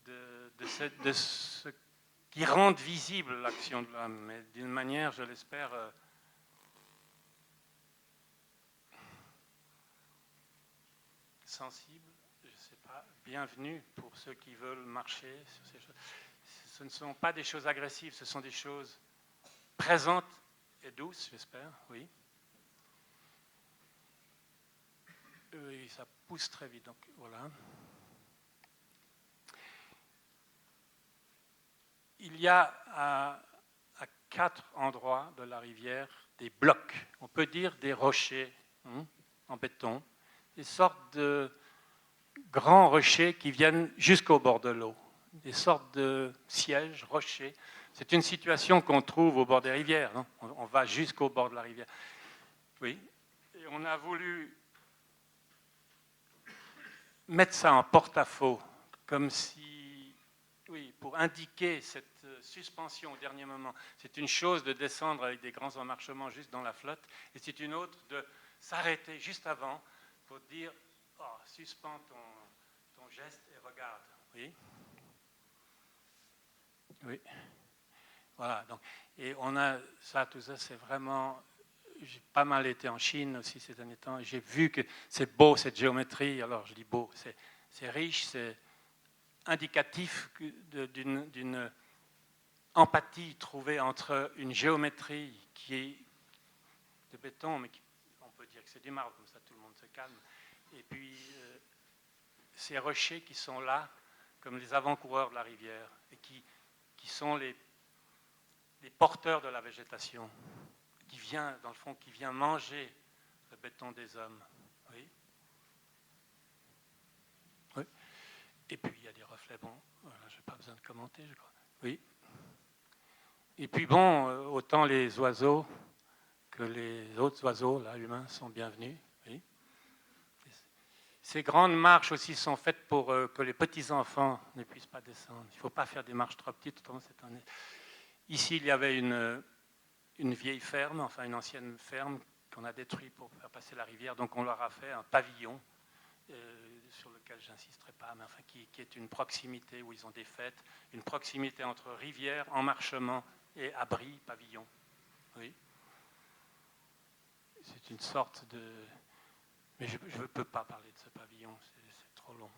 de ce qui rendent visible l'action de l'homme, mais d'une manière, je l'espère, sensible, je ne sais pas, bienvenue pour ceux qui veulent marcher sur ces choses. Ce ne sont pas des choses agressives, ce sont des choses présentes et douces, j'espère, oui. Oui, ça pousse très vite, donc voilà. Il y a à 4 endroits de la rivière des blocs, on peut dire des rochers en béton, des sortes de grands rochers qui viennent jusqu'au bord de l'eau, des sortes de sièges, rochers. C'est une situation qu'on trouve au bord des rivières. Hein. On va jusqu'au bord de la rivière. Oui. Et on a voulu mettre ça en porte-à-faux, comme si, oui, pour indiquer cette suspension au dernier moment. C'est une chose de descendre avec des grands emmarchements juste dans la flotte, et c'est une autre de s'arrêter juste avant pour dire, oh, suspends ton geste et regarde. Oui. Oui. Voilà. Donc, et on a ça, tout ça, c'est vraiment. J'ai pas mal été en Chine aussi ces derniers temps. J'ai vu que c'est beau cette géométrie. Alors je dis beau, c'est riche, c'est indicatif d'une empathie trouvée entre une géométrie qui est de béton, mais on peut dire que c'est du marbre, comme ça tout le monde se calme. Et puis ces rochers qui sont là, comme les avant-coureurs de la rivière, et qui sont les porteurs de la végétation, qui vient, dans le fond, qui vient manger le béton des hommes. Oui. Oui. Et puis, il y a des reflets. Bon, voilà, je n'ai pas besoin de commenter, je crois. Oui. Et puis, bon, autant les oiseaux que les autres oiseaux, là, humains, sont bienvenus. Oui. Ces grandes marches aussi sont faites pour que les petits-enfants ne puissent pas descendre. Il ne faut pas faire des marches trop petites. Ici, il y avait une vieille ferme, enfin une ancienne ferme qu'on a détruite pour faire passer la rivière. Donc on leur a fait un pavillon sur lequel je n'insisterai pas, mais enfin, qui est une proximité où ils ont des fêtes, une proximité entre rivière, emmarchement et abri, pavillon. Oui. C'est une sorte de... Mais je ne peux pas parler de ce pavillon, c'est trop long.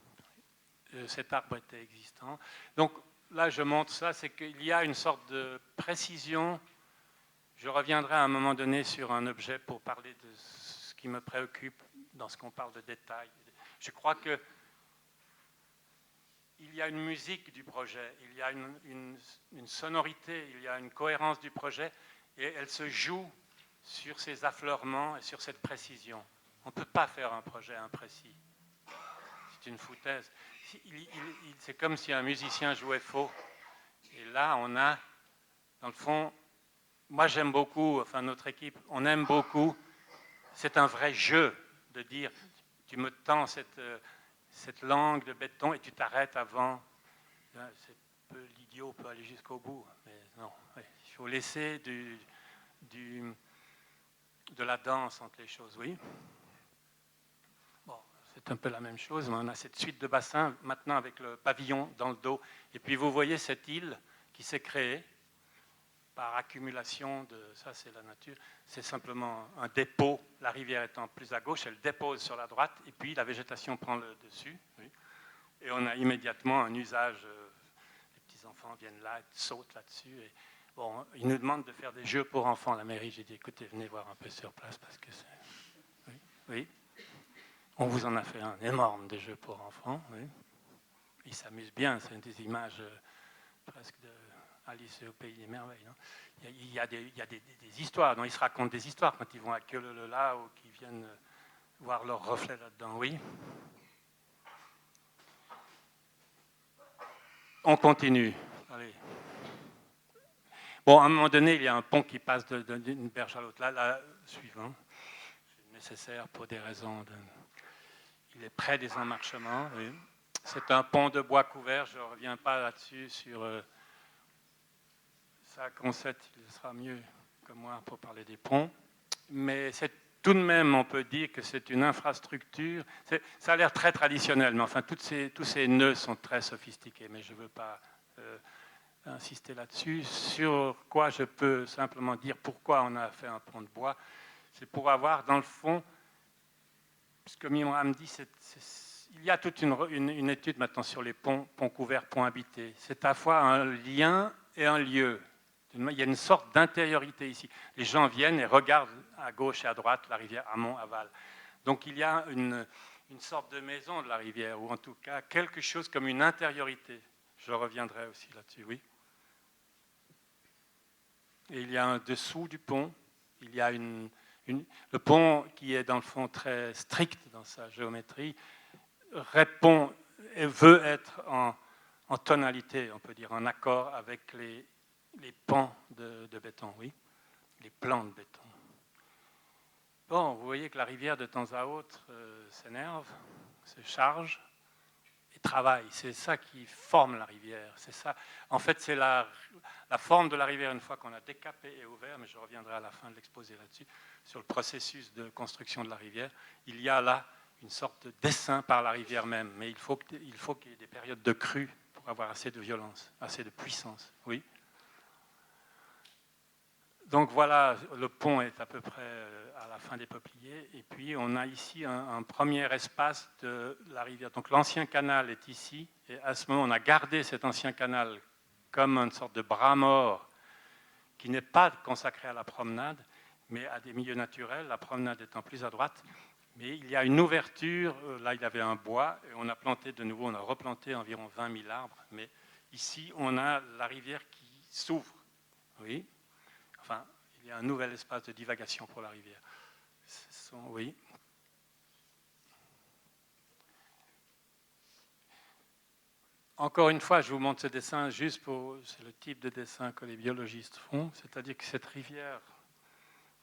Cet arbre était existant. Donc là, je montre ça, c'est qu'il y a une sorte de précision. Je reviendrai à un moment donné sur un objet pour parler de ce qui me préoccupe dans ce qu'on parle de détails. Je crois qu'il y a une musique du projet, il y a une sonorité, il y a une cohérence du projet, et elle se joue sur ces affleurements et sur cette précision. On ne peut pas faire un projet imprécis. C'est une foutaise. C'est comme si un musicien jouait faux. Et là, on a, dans le fond, moi j'aime beaucoup, enfin notre équipe, on aime beaucoup, c'est un vrai jeu de dire, tu me tends cette langue de béton et tu t'arrêtes avant. L'idiot peut aller jusqu'au bout, mais non, il faut laisser de la danse entre les choses, oui. Bon, c'est un peu la même chose, mais on a cette suite de bassins maintenant avec le pavillon dans le dos. Et puis vous voyez cette île qui s'est créée par accumulation de... Ça, c'est la nature. C'est simplement un dépôt. La rivière étant plus à gauche, elle dépose sur la droite, et puis la végétation prend le dessus. Oui. Et on a immédiatement un usage... les petits-enfants viennent là, sautent là-dessus. Et, bon, ils nous demandent de faire des jeux pour enfants, la mairie. J'ai dit, écoutez, venez voir un peu sur place, parce que c'est... Oui, oui. On vous en a fait un énorme des jeux pour enfants. Oui. Ils s'amusent bien, c'est des images presque de Alice au pays des merveilles. Non, il y a des histoires, dont ils se racontent des histoires quand ils vont à Keulele ou qu'ils viennent voir leur reflet là-dedans. Oui. On continue. Allez. Bon, à un moment donné, il y a un pont qui passe d'une berge à l'autre. Là, suivant. C'est nécessaire pour des raisons de... Il est près des emmarchements. Oui. C'est un pont de bois couvert. Je ne reviens pas là-dessus sur ça. Concette, il sera mieux que moi pour parler des ponts. Mais c'est tout de même, on peut dire que c'est une infrastructure. Ça a l'air très traditionnel, mais enfin, tous ces nœuds sont très sophistiqués. Mais je ne veux pas insister là-dessus. Sur quoi je peux simplement dire pourquoi on a fait un pont de bois. C'est pour avoir, dans le fond, ce que Mimra me dit, il y a toute une étude maintenant sur les ponts couverts, ponts habités. C'est à la fois un lien et un lieu. Il y a une sorte d'intériorité ici. Les gens viennent et regardent à gauche et à droite la rivière amont, aval. Donc il y a une sorte de maison de la rivière, ou en tout cas quelque chose comme une intériorité. Je reviendrai aussi là-dessus, oui. Et il y a un dessous du pont, il y a le pont qui est dans le fond très strict dans sa géométrie, répond et veut être en tonalité, on peut dire, en accord avec les pans de béton, oui, les plans de béton. Bon, vous voyez que la rivière, de temps à autre, s'énerve, se charge et travaille. C'est ça qui forme la rivière. C'est ça. En fait, c'est la forme de la rivière une fois qu'on a décapé et ouvert, mais je reviendrai à la fin de l'exposé là-dessus, sur le processus de construction de la rivière. Il y a là une sorte de dessin par la rivière même, mais il faut qu'il y ait des périodes de crue pour avoir assez de violence, assez de puissance. Oui. Donc voilà, le pont est à peu près à la fin des peupliers. Et puis on a ici un premier espace de la rivière. Donc l'ancien canal est ici. Et à ce moment, on a gardé cet ancien canal comme une sorte de bras mort qui n'est pas consacré à la promenade, mais à des milieux naturels, la promenade étant plus à droite. Mais il y a une ouverture. Là, il y avait un bois. Et on a planté de nouveau, on a replanté environ 20 000 arbres. Mais ici, on a la rivière qui s'ouvre. Oui. Enfin, il y a un nouvel espace de divagation pour la rivière. Oui. Encore une fois, je vous montre ce dessin juste pour... C'est le type de dessin que les biologistes font, c'est-à-dire que cette rivière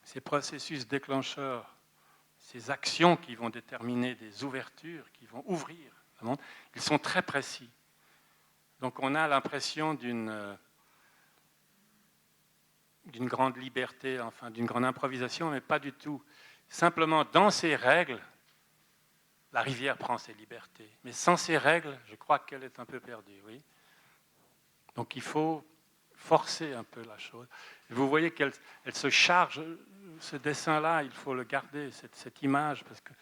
ces processus déclencheurs, ces actions qui vont déterminer des ouvertures, qui vont ouvrir le monde, ils sont très précis. Donc on a l'impression d'une grande liberté, enfin d'une grande improvisation, mais pas du tout. Simplement, dans ces règles, la rivière prend ses libertés. Mais sans ces règles, je crois qu'elle est un peu perdue. Oui. Donc il faut forcer un peu la chose. Et vous voyez qu'elle se charge. Ce dessin-là, il faut le garder, cette image, parce que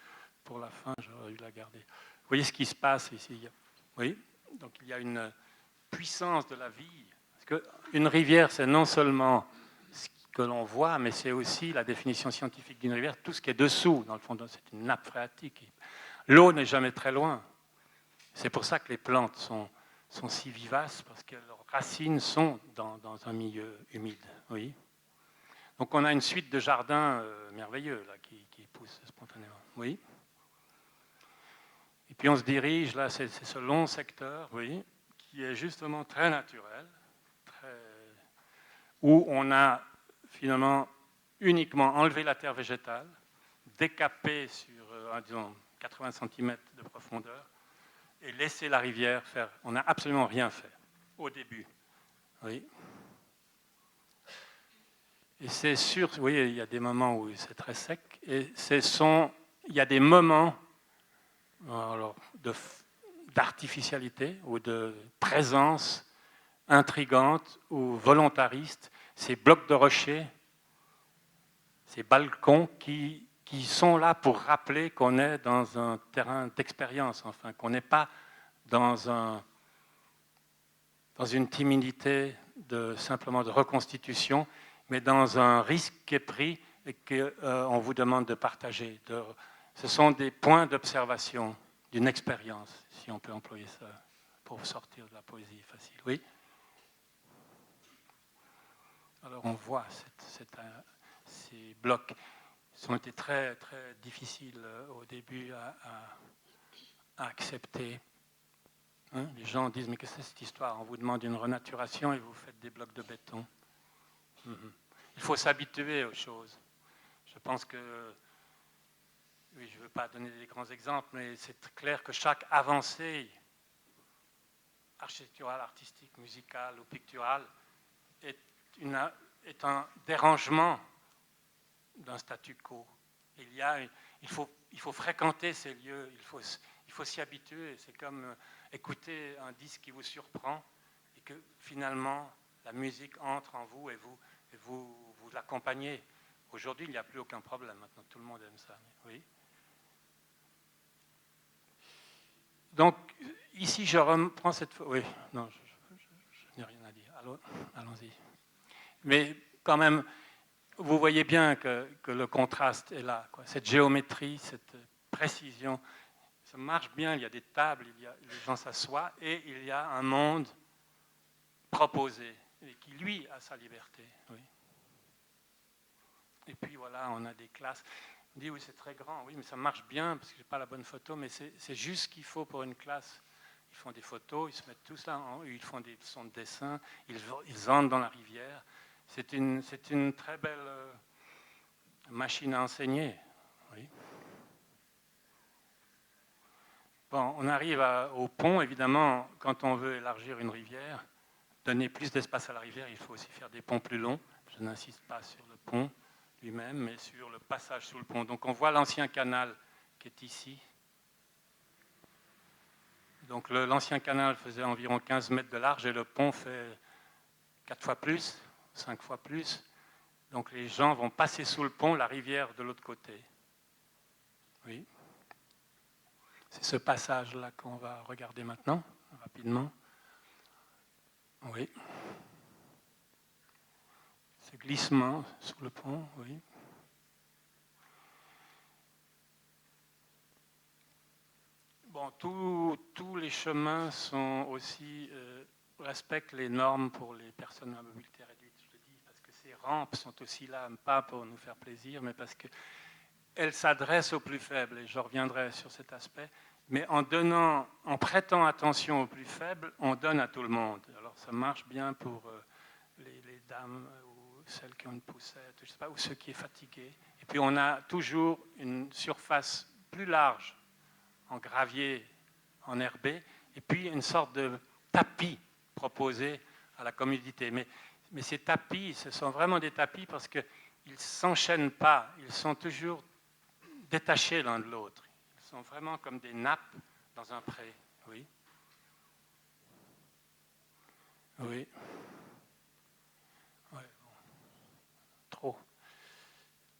pour la fin, j'aurais dû la garder. Vous voyez ce qui se passe ici. Oui. Donc il y a une puissance de la vie. Parce qu'une rivière, c'est non seulement ce que l'on voit, mais c'est aussi la définition scientifique d'une rivière, tout ce qui est dessous. Dans le fond, c'est une nappe phréatique. L'eau n'est jamais très loin. C'est pour ça que les plantes sont si vivaces, parce que leurs racines sont dans un milieu humide. Oui. Donc on a une suite de jardins merveilleux là, qui poussent spontanément. Oui. Et puis on se dirige, là, c'est ce long secteur, oui, qui est justement très naturel, où on a finalement uniquement enlevé la terre végétale, décapé sur, disons, 80 cm de profondeur, et laissé la rivière faire. On n'a absolument rien fait au début. Oui. Et c'est sûr, vous voyez, il y a des moments où c'est très sec, et il y a des moments d'artificialité ou de présence intrigante ou volontariste, ces blocs de rochers, ces balcons qui sont là pour rappeler qu'on est dans un terrain d'expérience, enfin, qu'on n'est pas dans une timidité simplement de reconstitution, mais dans un risque qui est pris et qu'on vous demande de partager. Ce sont des points d'observation d'une expérience, si on peut employer ça, pour sortir de la poésie facile. Oui. Alors on voit ces blocs qui ont été très, très difficiles au début à accepter. Hein, les gens disent, mais qu'est-ce que c'est cette histoire? On vous demande une renaturation et vous faites des blocs de béton. Il faut s'habituer aux choses. Je pense que, oui, je ne veux pas donner des grands exemples, mais c'est clair que chaque avancée architecturale, artistique, musicale ou picturale est un dérangement d'un statu quo. Il faut fréquenter ces lieux, il faut s'y habituer. C'est comme écouter un disque qui vous surprend et que finalement la musique entre en vous et vous l'accompagnez. Aujourd'hui, il n'y a plus aucun problème. Maintenant, tout le monde aime ça. Oui. Donc, ici, je reprends cette fois. Oui, non, je n'ai rien à dire. Allons-y. Mais quand même, vous voyez bien que le contraste est là, quoi. Cette géométrie, cette précision, ça marche bien. Il y a des tables, les gens s'assoient et il y a un monde proposé et qui, lui, a sa liberté. Oui. Et puis voilà, on a des classes. On dit oui, c'est très grand, oui, mais ça marche bien parce que je n'ai pas la bonne photo, mais c'est juste ce qu'il faut pour une classe. Ils font des photos, ils se mettent tous là, ils font des sons de dessin, ils entrent dans la rivière. C'est une très belle machine à enseigner. Oui. Bon, on arrive au pont, évidemment, quand on veut élargir une rivière, donner plus d'espace à la rivière, il faut aussi faire des ponts plus longs. Je n'insiste pas sur le pont lui-même, mais sur le passage sous le pont. Donc on voit l'ancien canal qui est ici. Donc l'ancien canal faisait environ 15 mètres de large et le pont fait 4 fois plus, 5 fois plus. Donc les gens vont passer sous le pont, la rivière de l'autre côté. Oui. C'est ce passage-là qu'on va regarder maintenant, rapidement. Oui. Ce glissement sous le pont, oui. Bon, tous les chemins sont aussi respectent les normes pour les personnes à mobilité réduite, je le dis, parce que ces rampes sont aussi là, pas pour nous faire plaisir, mais parce qu'elles s'adressent aux plus faibles, et je reviendrai sur cet aspect, mais en prêtant attention aux plus faibles, on donne à tout le monde. Alors ça marche bien pour les dames ou celles qui ont une poussette, je sais pas, ou ceux qui est fatigué. Et puis on a toujours une surface plus large en gravier, en herbé, et puis une sorte de tapis proposé à la communauté. Mais ces tapis, ce sont vraiment des tapis parce qu'ils ne s'enchaînent pas, ils sont toujours détachés l'un de l'autre. Ils sont vraiment comme des nappes dans un pré. Oui. Oui. Ouais, bon. Trop.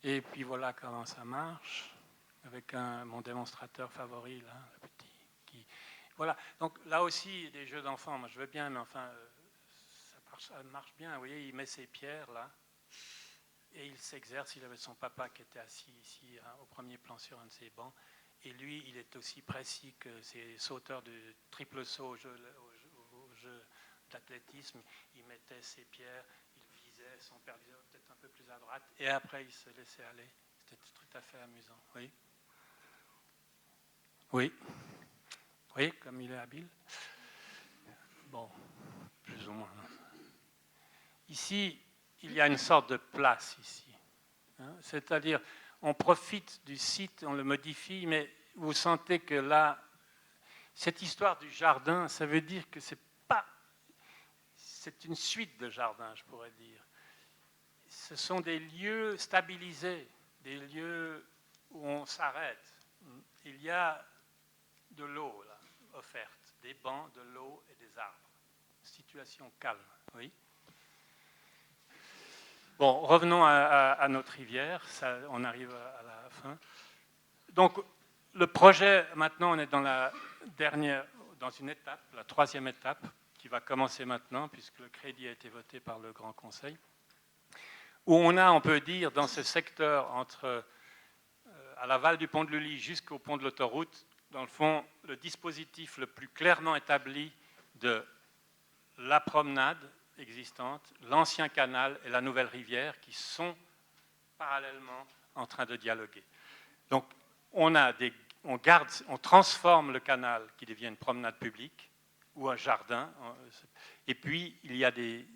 Et puis voilà comment ça marche, avec mon démonstrateur favori, là, le petit. Voilà. Donc là aussi, des jeux d'enfants, moi je veux bien, mais enfin, ça marche bien. Vous voyez, il met ses pierres là, et il s'exerce. Il avait son papa qui était assis ici, hein, au premier plan sur un de ses bancs. Et lui, il est aussi précis que ces sauteurs de triple saut au jeu d'athlétisme. Il mettait ses pierres, il visait, son père visait peut-être un peu plus à droite, et après il se laissait aller. C'était tout à fait amusant. Oui. Oui. Oui, comme il est habile. Bon, plus ou moins. Ici, il y a une sorte de place ici. Hein, c'est-à-dire, on profite du site, on le modifie, mais vous sentez que là, cette histoire du jardin, ça veut dire que c'est une suite de jardins, je pourrais dire. Ce sont des lieux stabilisés, des lieux où on s'arrête. Il y a de l'eau là, offerte, des bancs, de l'eau et des arbres. Situation calme, oui. Bon, revenons à notre rivière, ça, on arrive à la fin. Donc, le projet, maintenant, on est dans dans une étape, la troisième étape, qui va commencer maintenant, puisque le crédit a été voté par le Grand Conseil, où on peut dire, dans ce secteur entre à l'aval du pont de Lully jusqu'au pont de l'autoroute, dans le fond, le dispositif le plus clairement établi de la promenade existante, l'ancien canal et la nouvelle rivière qui sont parallèlement en train de dialoguer. Donc, on transforme le canal qui devient une promenade publique ou un jardin, et puis il y a des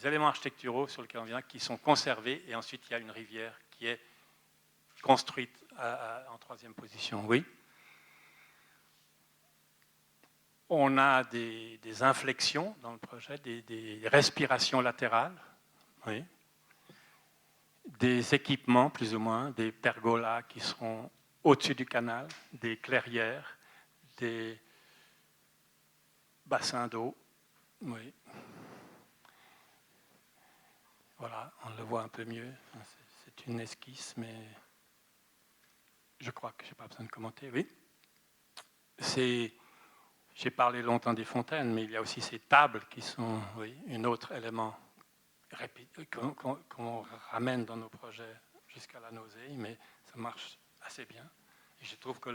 éléments architecturaux sur lesquels on vient qui sont conservés, et ensuite il y a une rivière qui est construite en troisième position. Oui. On a des inflexions dans le projet, des respirations latérales, oui. Des équipements plus ou moins, des pergolas qui seront au-dessus du canal, des clairières, des bassins d'eau. Oui. Voilà, on le voit un peu mieux. C'est une esquisse, mais je crois que je n'ai pas besoin de commenter. Oui. J'ai parlé longtemps des fontaines, mais il y a aussi ces tables qui sont un autre élément qu'on ramène dans nos projets jusqu'à la nausée, mais ça marche assez bien. Et je trouve que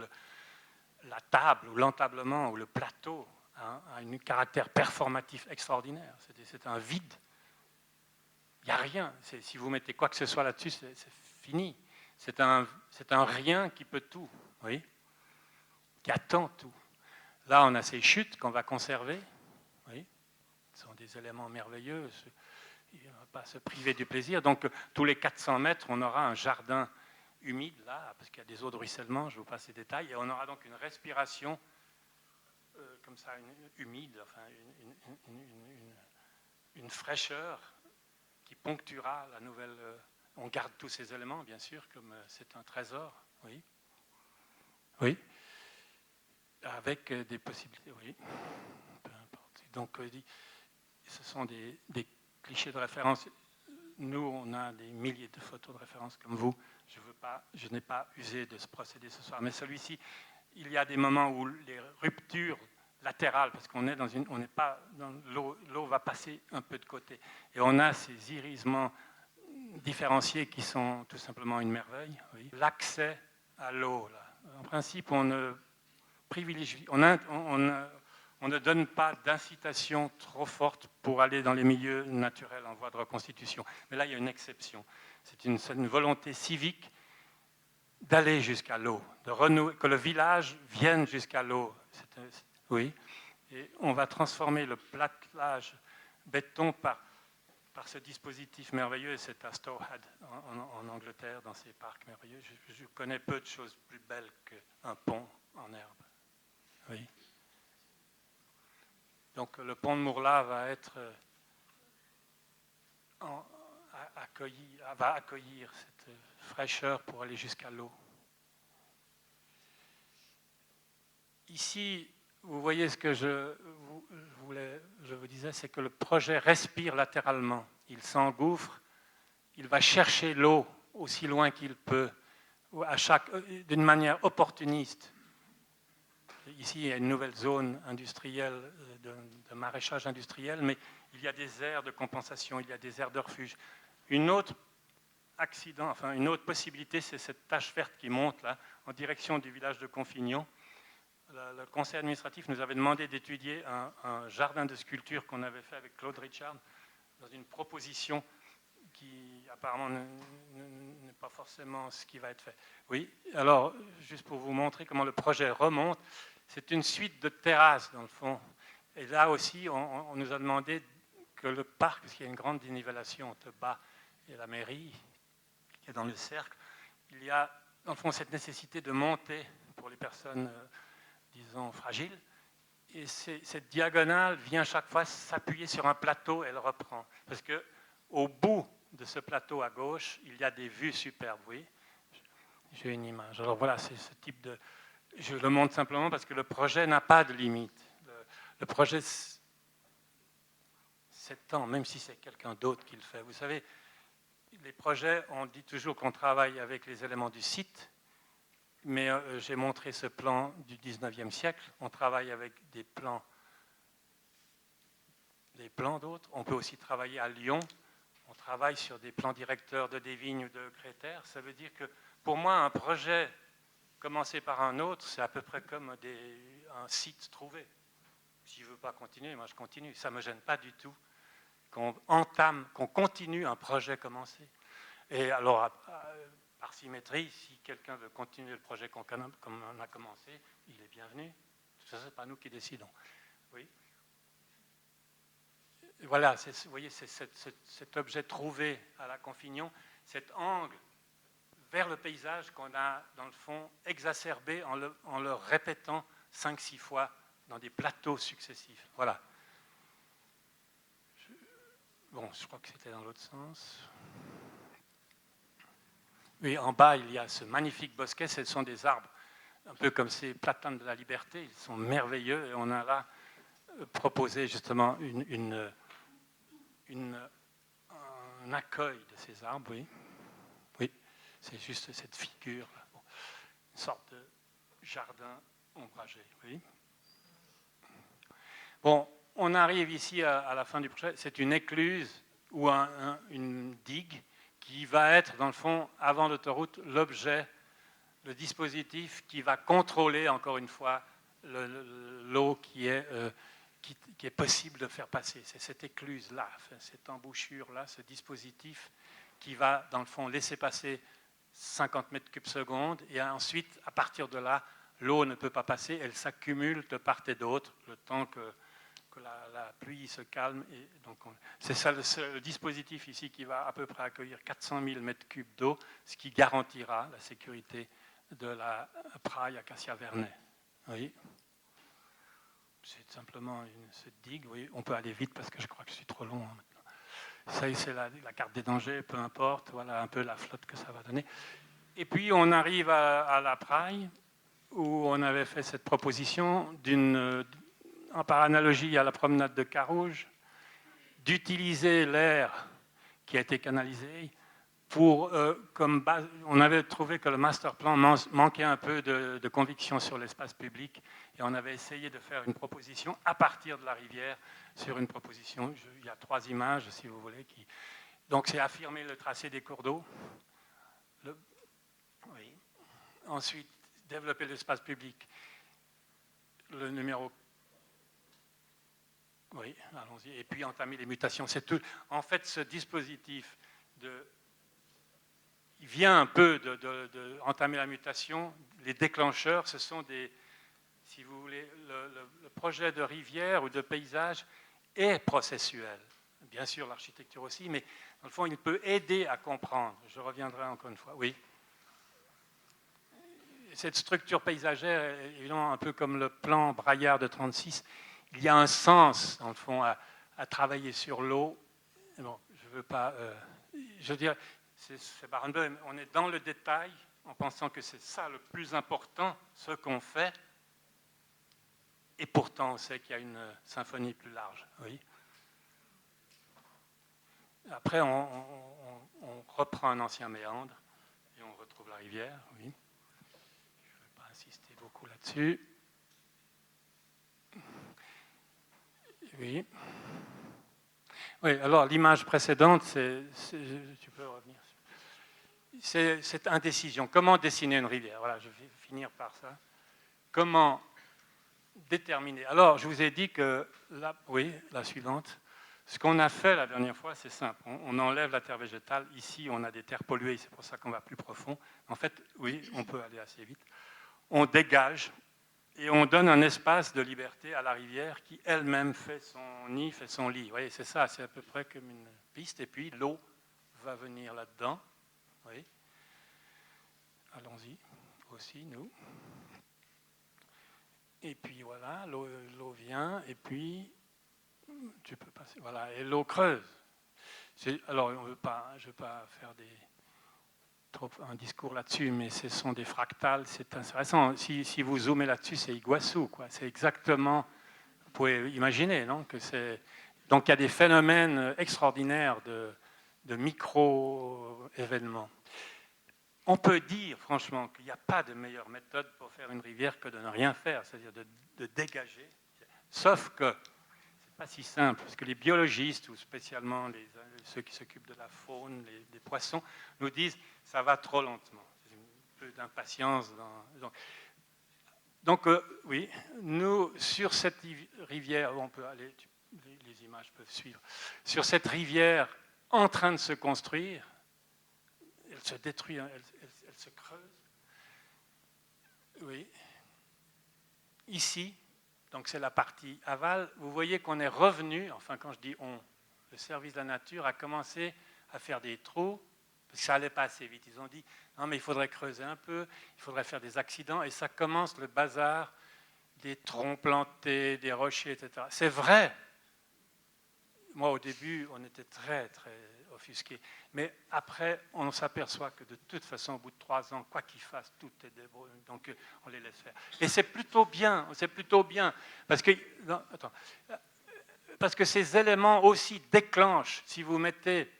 la table ou l'entablement ou le plateau a un caractère performatif extraordinaire. C'est un vide. Il n'y a rien. Si vous mettez quoi que ce soit là-dessus, c'est fini. C'est un rien qui peut tout, oui, qui attend tout. Là, on a ces chutes qu'on va conserver. Oui. Ce sont des éléments merveilleux. On ne va pas se priver du plaisir. Donc, tous les 400 mètres, on aura un jardin humide, là, parce qu'il y a des eaux de ruissellement, je vous passe les détails, et on aura donc une respiration comme ça, humide, enfin, une fraîcheur qui ponctuera la nouvelle... on garde tous ces éléments, bien sûr, comme c'est un trésor. Oui. Oui. Avec des possibilités, oui. Peu importe. Donc, ce sont des clichés de référence. Nous, on a des milliers de photos de référence comme vous. Je n'ai pas usé de ce procédé ce soir. Mais celui-ci, il y a des moments où les ruptures latérales, parce qu'on est dans on n'est pas dans l'eau va passer un peu de côté. Et on a ces irisements différenciés qui sont tout simplement une merveille. Oui. L'accès à l'eau, là. En principe, on ne privilégie, on ne donne pas d'incitation trop forte pour aller dans les milieux naturels en voie de reconstitution. Mais là, il y a une exception. C'est une volonté civique d'aller jusqu'à l'eau, que le village vienne jusqu'à l'eau. Oui. Et on va transformer le platelage béton par par ce dispositif merveilleux, et c'est à Stourhead en Angleterre, dans ces parcs merveilleux. Je connais peu de choses plus belles qu'un pont en herbe. Oui. Donc le pont de Mourla va être va accueillir cette fraîcheur pour aller jusqu'à l'eau. Ici, vous voyez ce que je vous disais, c'est que le projet respire latéralement. Il s'engouffre, il va chercher l'eau aussi loin qu'il peut, d'une manière opportuniste. Ici, il y a une nouvelle zone industrielle, de maraîchage industriel, mais il y a des aires de compensation, il y a des aires de refuge. Une autre possibilité, c'est cette tache verte qui monte là, en direction du village de Confignon. Le conseil administratif nous avait demandé d'étudier un jardin de sculpture qu'on avait fait avec Claude Richard dans une proposition qui apparemment n'est pas forcément ce qui va être fait. Oui, alors, juste pour vous montrer comment le projet remonte, c'est une suite de terrasses dans le fond. Et là aussi, on nous a demandé que le parc, parce qu'il y a une grande dénivellation entre bas et la mairie, qui est dans le cercle, il y a dans le fond cette nécessité de monter pour les personnes disons, fragile. Et cette diagonale vient chaque fois s'appuyer sur un plateau et elle reprend. Parce qu'au bout de ce plateau à gauche, il y a des vues superbes. Oui, j'ai une image. Alors voilà, c'est ce type de... Je le montre simplement parce que le projet n'a pas de limite. Le projet s'étend, même si c'est quelqu'un d'autre qui le fait. Vous savez, les projets, on dit toujours qu'on travaille avec les éléments du site, mais j'ai montré ce plan du 19e siècle. On travaille avec des plans d'autres. On peut aussi travailler à Lyon. On travaille sur des plans directeurs de Desvignes ou de Créter. Ça veut dire que pour moi, un projet commencé par un autre, c'est à peu près comme un site trouvé. Si je ne veux pas continuer, moi je continue. Ça ne me gêne pas du tout qu'on continue un projet commencé. Et alors, par symétrie, si quelqu'un veut continuer le projet comme on a commencé, il est bienvenu. Ce n'est pas nous qui décidons. Oui. Voilà, vous voyez, c'est cet objet trouvé à la Confignon, cet angle vers le paysage qu'on a, dans le fond, exacerbé en le répétant 5-6 fois dans des plateaux successifs. Voilà. Je crois que c'était dans l'autre sens. Oui, en bas, il y a ce magnifique bosquet. Ce sont des arbres, un peu comme ces platanes de la liberté. Ils sont merveilleux. Et on a là proposé justement un accueil de ces arbres. Oui, oui, c'est juste cette figure, bon, une sorte de jardin ombragé. Oui. Bon, on arrive ici à la fin du projet. C'est une écluse ou une digue qui va être, dans le fond, avant l'autoroute, l'objet, le dispositif qui va contrôler, encore une fois, l'eau qui est possible de faire passer. C'est cette écluse-là, cette embouchure-là, ce dispositif qui va, dans le fond, laisser passer 50 mètres cubes secondes. Et ensuite, à partir de là, l'eau ne peut pas passer, elle s'accumule de part et d'autre, le temps que la pluie se calme. Et donc c'est ça le dispositif ici qui va à peu près accueillir 400 000 mètres cubes d'eau, ce qui garantira la sécurité de la praille Acacia Vernet. Oui. C'est simplement cette digue. Oui. On peut aller vite parce que je crois que je suis trop long maintenant. Ça, c'est la carte des dangers, peu importe. Voilà un peu la flotte que ça va donner. Et puis on arrive à la praille où on avait fait cette proposition par analogie à la promenade de Carouge, d'utiliser l'air qui a été canalisé pour, comme base. On avait trouvé que le master plan manquait un peu de conviction sur l'espace public et on avait essayé de faire une proposition à partir de la rivière sur une proposition. Il y a 3 images, si vous voulez. Donc, c'est affirmer le tracé des cours d'eau. Oui. Ensuite, développer l'espace public. Le numéro. Oui, allons-y. Et puis entamer les mutations. C'est tout. En fait, ce dispositif il vient un peu d'entamer la mutation. Les déclencheurs, ce sont si vous voulez, le projet de rivière ou de paysage est processuel. bien sûr l'architecture aussi, mais dans le fond, il peut aider à comprendre. Je reviendrai encore une fois. Oui. Cette structure paysagère est évidemment un peu comme le plan Braillard de 1936. Il y a un sens, dans le fond, à travailler sur l'eau. Bon, je ne veux pas... je veux dire, c'est Barenboim, on est dans le détail en pensant que c'est ça le plus important, ce qu'on fait, et pourtant on sait qu'il y a une symphonie plus large. Oui. Après, on reprend un ancien méandre et on retrouve la rivière. Oui. Je ne vais pas insister beaucoup là-dessus. Oui. Oui, alors l'image précédente, tu peux revenir. C'est cette indécision. Comment dessiner une rivière? Voilà, je vais finir par ça. Comment déterminer? Alors, je vous ai dit que, la suivante, ce qu'on a fait la dernière fois, c'est simple. On enlève la terre végétale. Ici, on a des terres polluées, c'est pour ça qu'on va plus profond. En fait, oui, on peut aller assez vite. On dégage et on donne un espace de liberté à la rivière qui elle-même fait son nid, fait son lit. Vous voyez, c'est ça, c'est à peu près comme une piste. Et puis, l'eau va venir là-dedans. Oui. Allons-y aussi, nous. Et puis voilà, l'eau vient, et puis tu peux passer. Voilà, et l'eau creuse. Alors, je ne veux pas faire un discours là-dessus, mais ce sont des fractales, c'est intéressant. Si vous zoomez là-dessus, c'est Iguassou, quoi. C'est exactement. Vous pouvez imaginer, non, que c'est. Donc il y a des phénomènes extraordinaires de micro-événements. On peut dire, franchement, qu'il n'y a pas de meilleure méthode pour faire une rivière que de ne rien faire, c'est-à-dire de dégager. Sauf que ce n'est pas si simple, parce que les biologistes, ou spécialement ceux qui s'occupent de la faune, des poissons, nous disent que ça va trop lentement. C'est un peu d'impatience. Donc oui, nous, sur cette rivière, on peut aller, les images peuvent suivre, sur cette rivière en train de se construire, elle se détruit, elle se creuse. Oui. Ici, donc c'est la partie aval, vous voyez qu'on est revenu, enfin quand je dis on, le service de la nature a commencé à faire des trous, parce que ça n'allait pas assez vite. Ils ont dit, non mais il faudrait creuser un peu, il faudrait faire des accidents, et ça commence le bazar des troncs plantés, des rochers, etc. C'est vrai. Moi, au début, on était très, très offusqués. Mais après, on s'aperçoit que de toute façon, au bout de 3 ans, quoi qu'ils fassent, tout est débrouillé. Donc, on les laisse faire. Et c'est plutôt bien. Parce que, non, attends, parce que ces éléments aussi déclenchent. Si vous mettez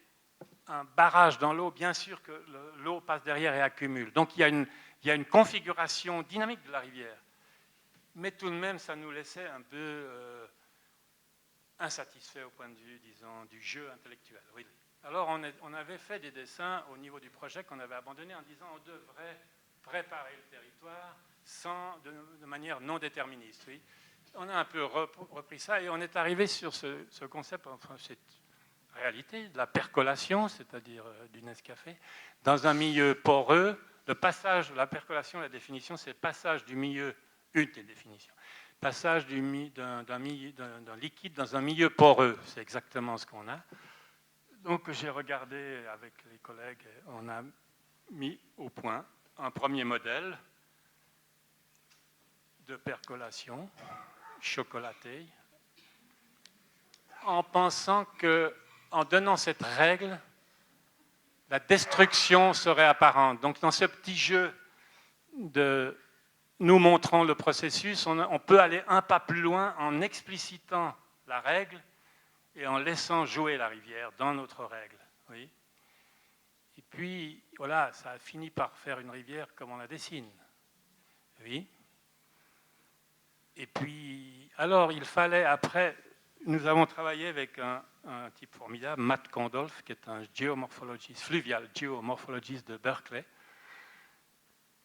un barrage dans l'eau, bien sûr que l'eau passe derrière et accumule. Donc, il y a une configuration dynamique de la rivière. Mais tout de même, ça nous laissait un peu insatisfait au point de vue, disons, du jeu intellectuel. Oui. Alors, on avait fait des dessins au niveau du projet qu'on avait abandonné en disant on devrait préparer le territoire de manière non déterministe. Oui. On a un peu repris ça et on est arrivé sur ce concept, enfin, cette réalité de la percolation, c'est-à-dire du Nescafé, dans un milieu poreux. Le passage, la percolation, la définition, c'est le passage du milieu, une des définitions. Passage d'un liquide dans un milieu poreux, c'est exactement ce qu'on a. Donc j'ai regardé avec les collègues, on a mis au point un premier modèle de percolation chocolatée, en pensant qu'en donnant cette règle, la destruction serait apparente. Donc dans ce petit jeu de nous montrant le processus, on peut aller un pas plus loin en explicitant la règle et en laissant jouer la rivière dans notre règle. Oui. Et puis, voilà, ça a fini par faire une rivière comme on la dessine. Oui. Et puis, alors, il fallait, après, nous avons travaillé avec un type formidable, Matt Condolph, qui est un géomorphologiste, fluvial géomorphologiste de Berkeley,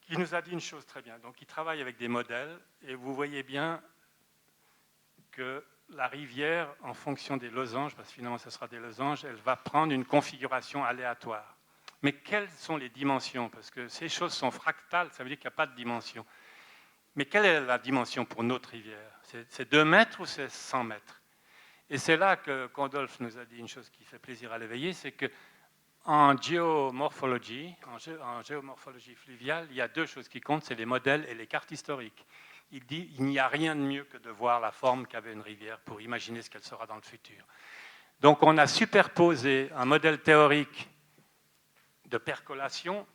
qui nous a dit une chose très bien. Donc, il travaille avec des modèles, et vous voyez bien que la rivière, en fonction des losanges, parce que finalement, ce sera des losanges, elle va prendre une configuration aléatoire. Mais quelles sont les dimensions? Parce que ces choses sont fractales, ça veut dire qu'il n'y a pas de dimension. Mais quelle est la dimension pour notre rivière? C'est 2 mètres ou c'est 100 mètres? Et c'est là que Condolphe nous a dit une chose qui fait plaisir à l'éveiller, c'est qu'en géomorphologie, en géomorphologie fluviale, il y a deux choses qui comptent, c'est les modèles et les cartes historiques. Il dit qu'il n'y a rien de mieux que de voir la forme qu'avait une rivière pour imaginer ce qu'elle sera dans le futur. Donc on a superposé un modèle théorique de percolation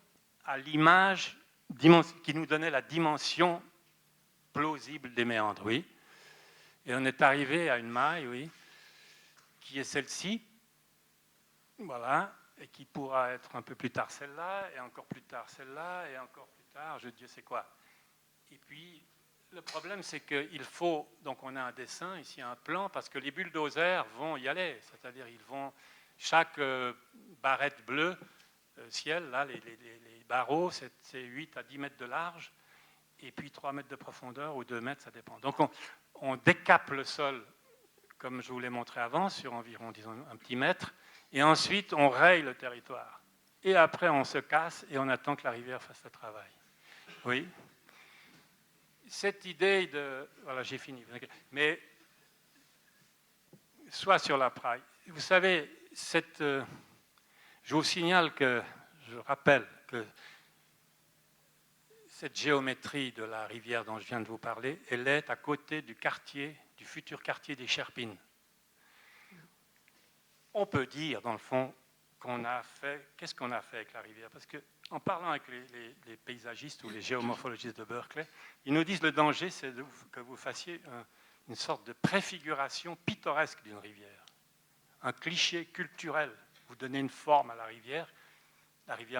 à l'image qui nous donnait la dimension plausible des méandres, oui. Et on est arrivé à une maille, oui, qui est celle-ci, voilà, et qui pourra être un peu plus tard celle-là, et encore plus tard celle-là, et encore plus tard, Dieu sait quoi. Et puis, le problème, c'est qu'il faut, donc on a un dessin, ici un plan, parce que les bulldozers vont y aller, c'est-à-dire ils vont, chaque barrette bleue, ciel, là, les barreaux, c'est 8 à 10 mètres de large, et puis 3 mètres de profondeur, ou 2 mètres, ça dépend. Donc on décape le sol, comme je vous l'ai montré avant, sur environ, disons, un petit mètre, et ensuite on raye le territoire. Et après on se casse, et on attend que la rivière fasse le travail. Oui. Cette idée de... Voilà, j'ai fini. Mais soit sur la praille. Vous savez, je vous signale que, je rappelle que cette géométrie de la rivière dont je viens de vous parler, elle est à côté du quartier, du futur quartier des Sherpines. On peut dire, dans le fond, qu'on a fait... Qu'est-ce qu'on a fait avec la rivière? Parce qu'en parlant avec les paysagistes ou les géomorphologistes de Berkeley, ils nous disent que le danger, c'est que vous fassiez une sorte de préfiguration pittoresque d'une rivière. Un cliché culturel. Vous donnez une forme à la rivière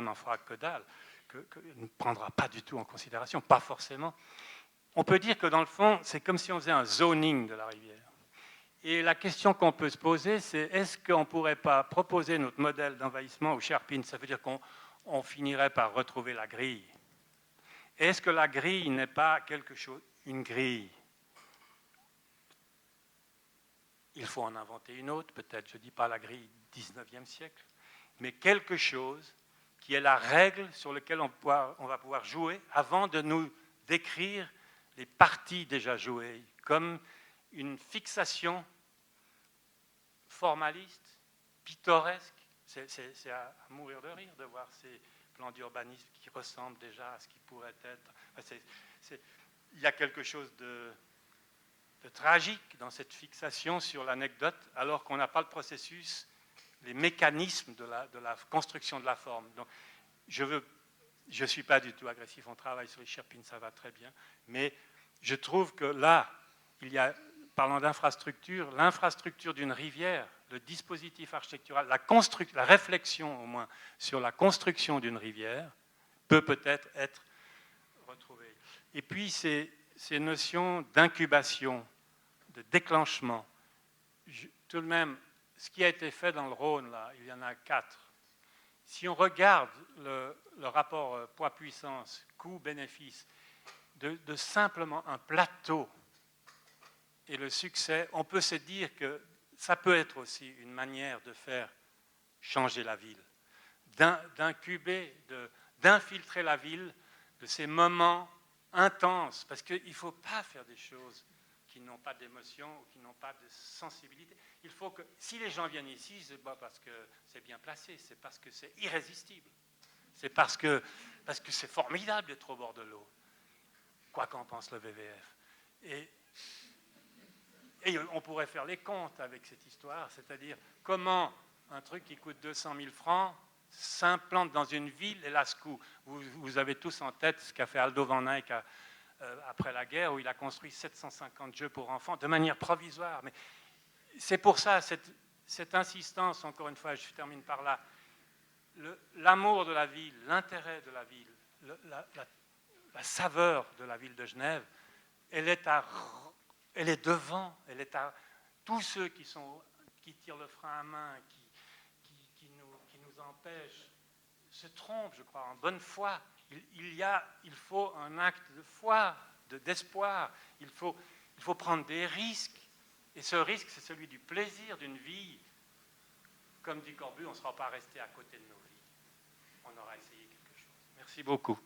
n'en fera que dalle, que ne prendra pas du tout en considération, pas forcément. On peut dire que dans le fond, c'est comme si on faisait un zoning de la rivière. Et la question qu'on peut se poser, c'est est-ce qu'on ne pourrait pas proposer notre modèle d'envahissement aux Sherpines? Ça veut dire qu'on finirait par retrouver la grille. Est-ce que la grille n'est pas quelque chose, une grille? Il faut en inventer une autre, peut-être, je ne dis pas la grille 19e siècle, mais quelque chose qui est la règle sur laquelle on va pouvoir jouer avant de nous décrire les parties déjà jouées, comme une fixation formaliste, pittoresque. C'est à mourir de rire de voir ces plans d'urbanisme qui ressemblent déjà à ce qui pourrait être. Il y a quelque chose de tragique dans cette fixation sur l'anecdote, alors qu'on n'a pas le processus, les mécanismes de la construction de la forme. Donc, je ne suis pas du tout agressif, on travaille sur les Sherpines, ça va très bien, mais je trouve que là, il y a, parlant d'infrastructure, l'infrastructure d'une rivière, le dispositif architectural, la réflexion au moins sur la construction d'une rivière peut peut-être être retrouvée. Et puis ces notions d'incubation, de déclenchement, tout de même, ce qui a été fait dans le Rhône, là, il y en a 4. Si on regarde le rapport poids-puissance, coût-bénéfice, de simplement un plateau et le succès, on peut se dire que ça peut être aussi une manière de faire changer la ville, d'incuber, d'infiltrer la ville de ces moments intenses, parce qu'il ne faut pas faire des choses qui n'ont pas d'émotion ou qui n'ont pas de sensibilité. Il faut que, si les gens viennent ici, c'est pas parce que c'est bien placé, c'est parce que c'est irrésistible. C'est parce que c'est formidable d'être au bord de l'eau, quoi qu'en pense le WWF. Et on pourrait faire les comptes avec cette histoire, c'est-à-dire comment un truc qui coûte 200 000 francs s'implante dans une ville et la secoue. Vous avez tous en tête ce qu'a fait Aldo Van Eyck après la guerre, où il a construit 750 jeux pour enfants de manière provisoire. Mais c'est pour ça, cette insistance, encore une fois, je termine par là, l'amour de la ville, l'intérêt de la ville, la saveur de la ville de Genève, elle est devant, elle est à tous ceux qui tirent le frein à main, qui nous empêchent, se trompent, je crois, en bonne foi. Il faut un acte de foi, d'espoir. Il faut prendre des risques. Et ce risque, c'est celui du plaisir d'une vie. Comme dit Corbu, on ne sera pas resté à côté de nos vies. On aura essayé quelque chose. Merci beaucoup.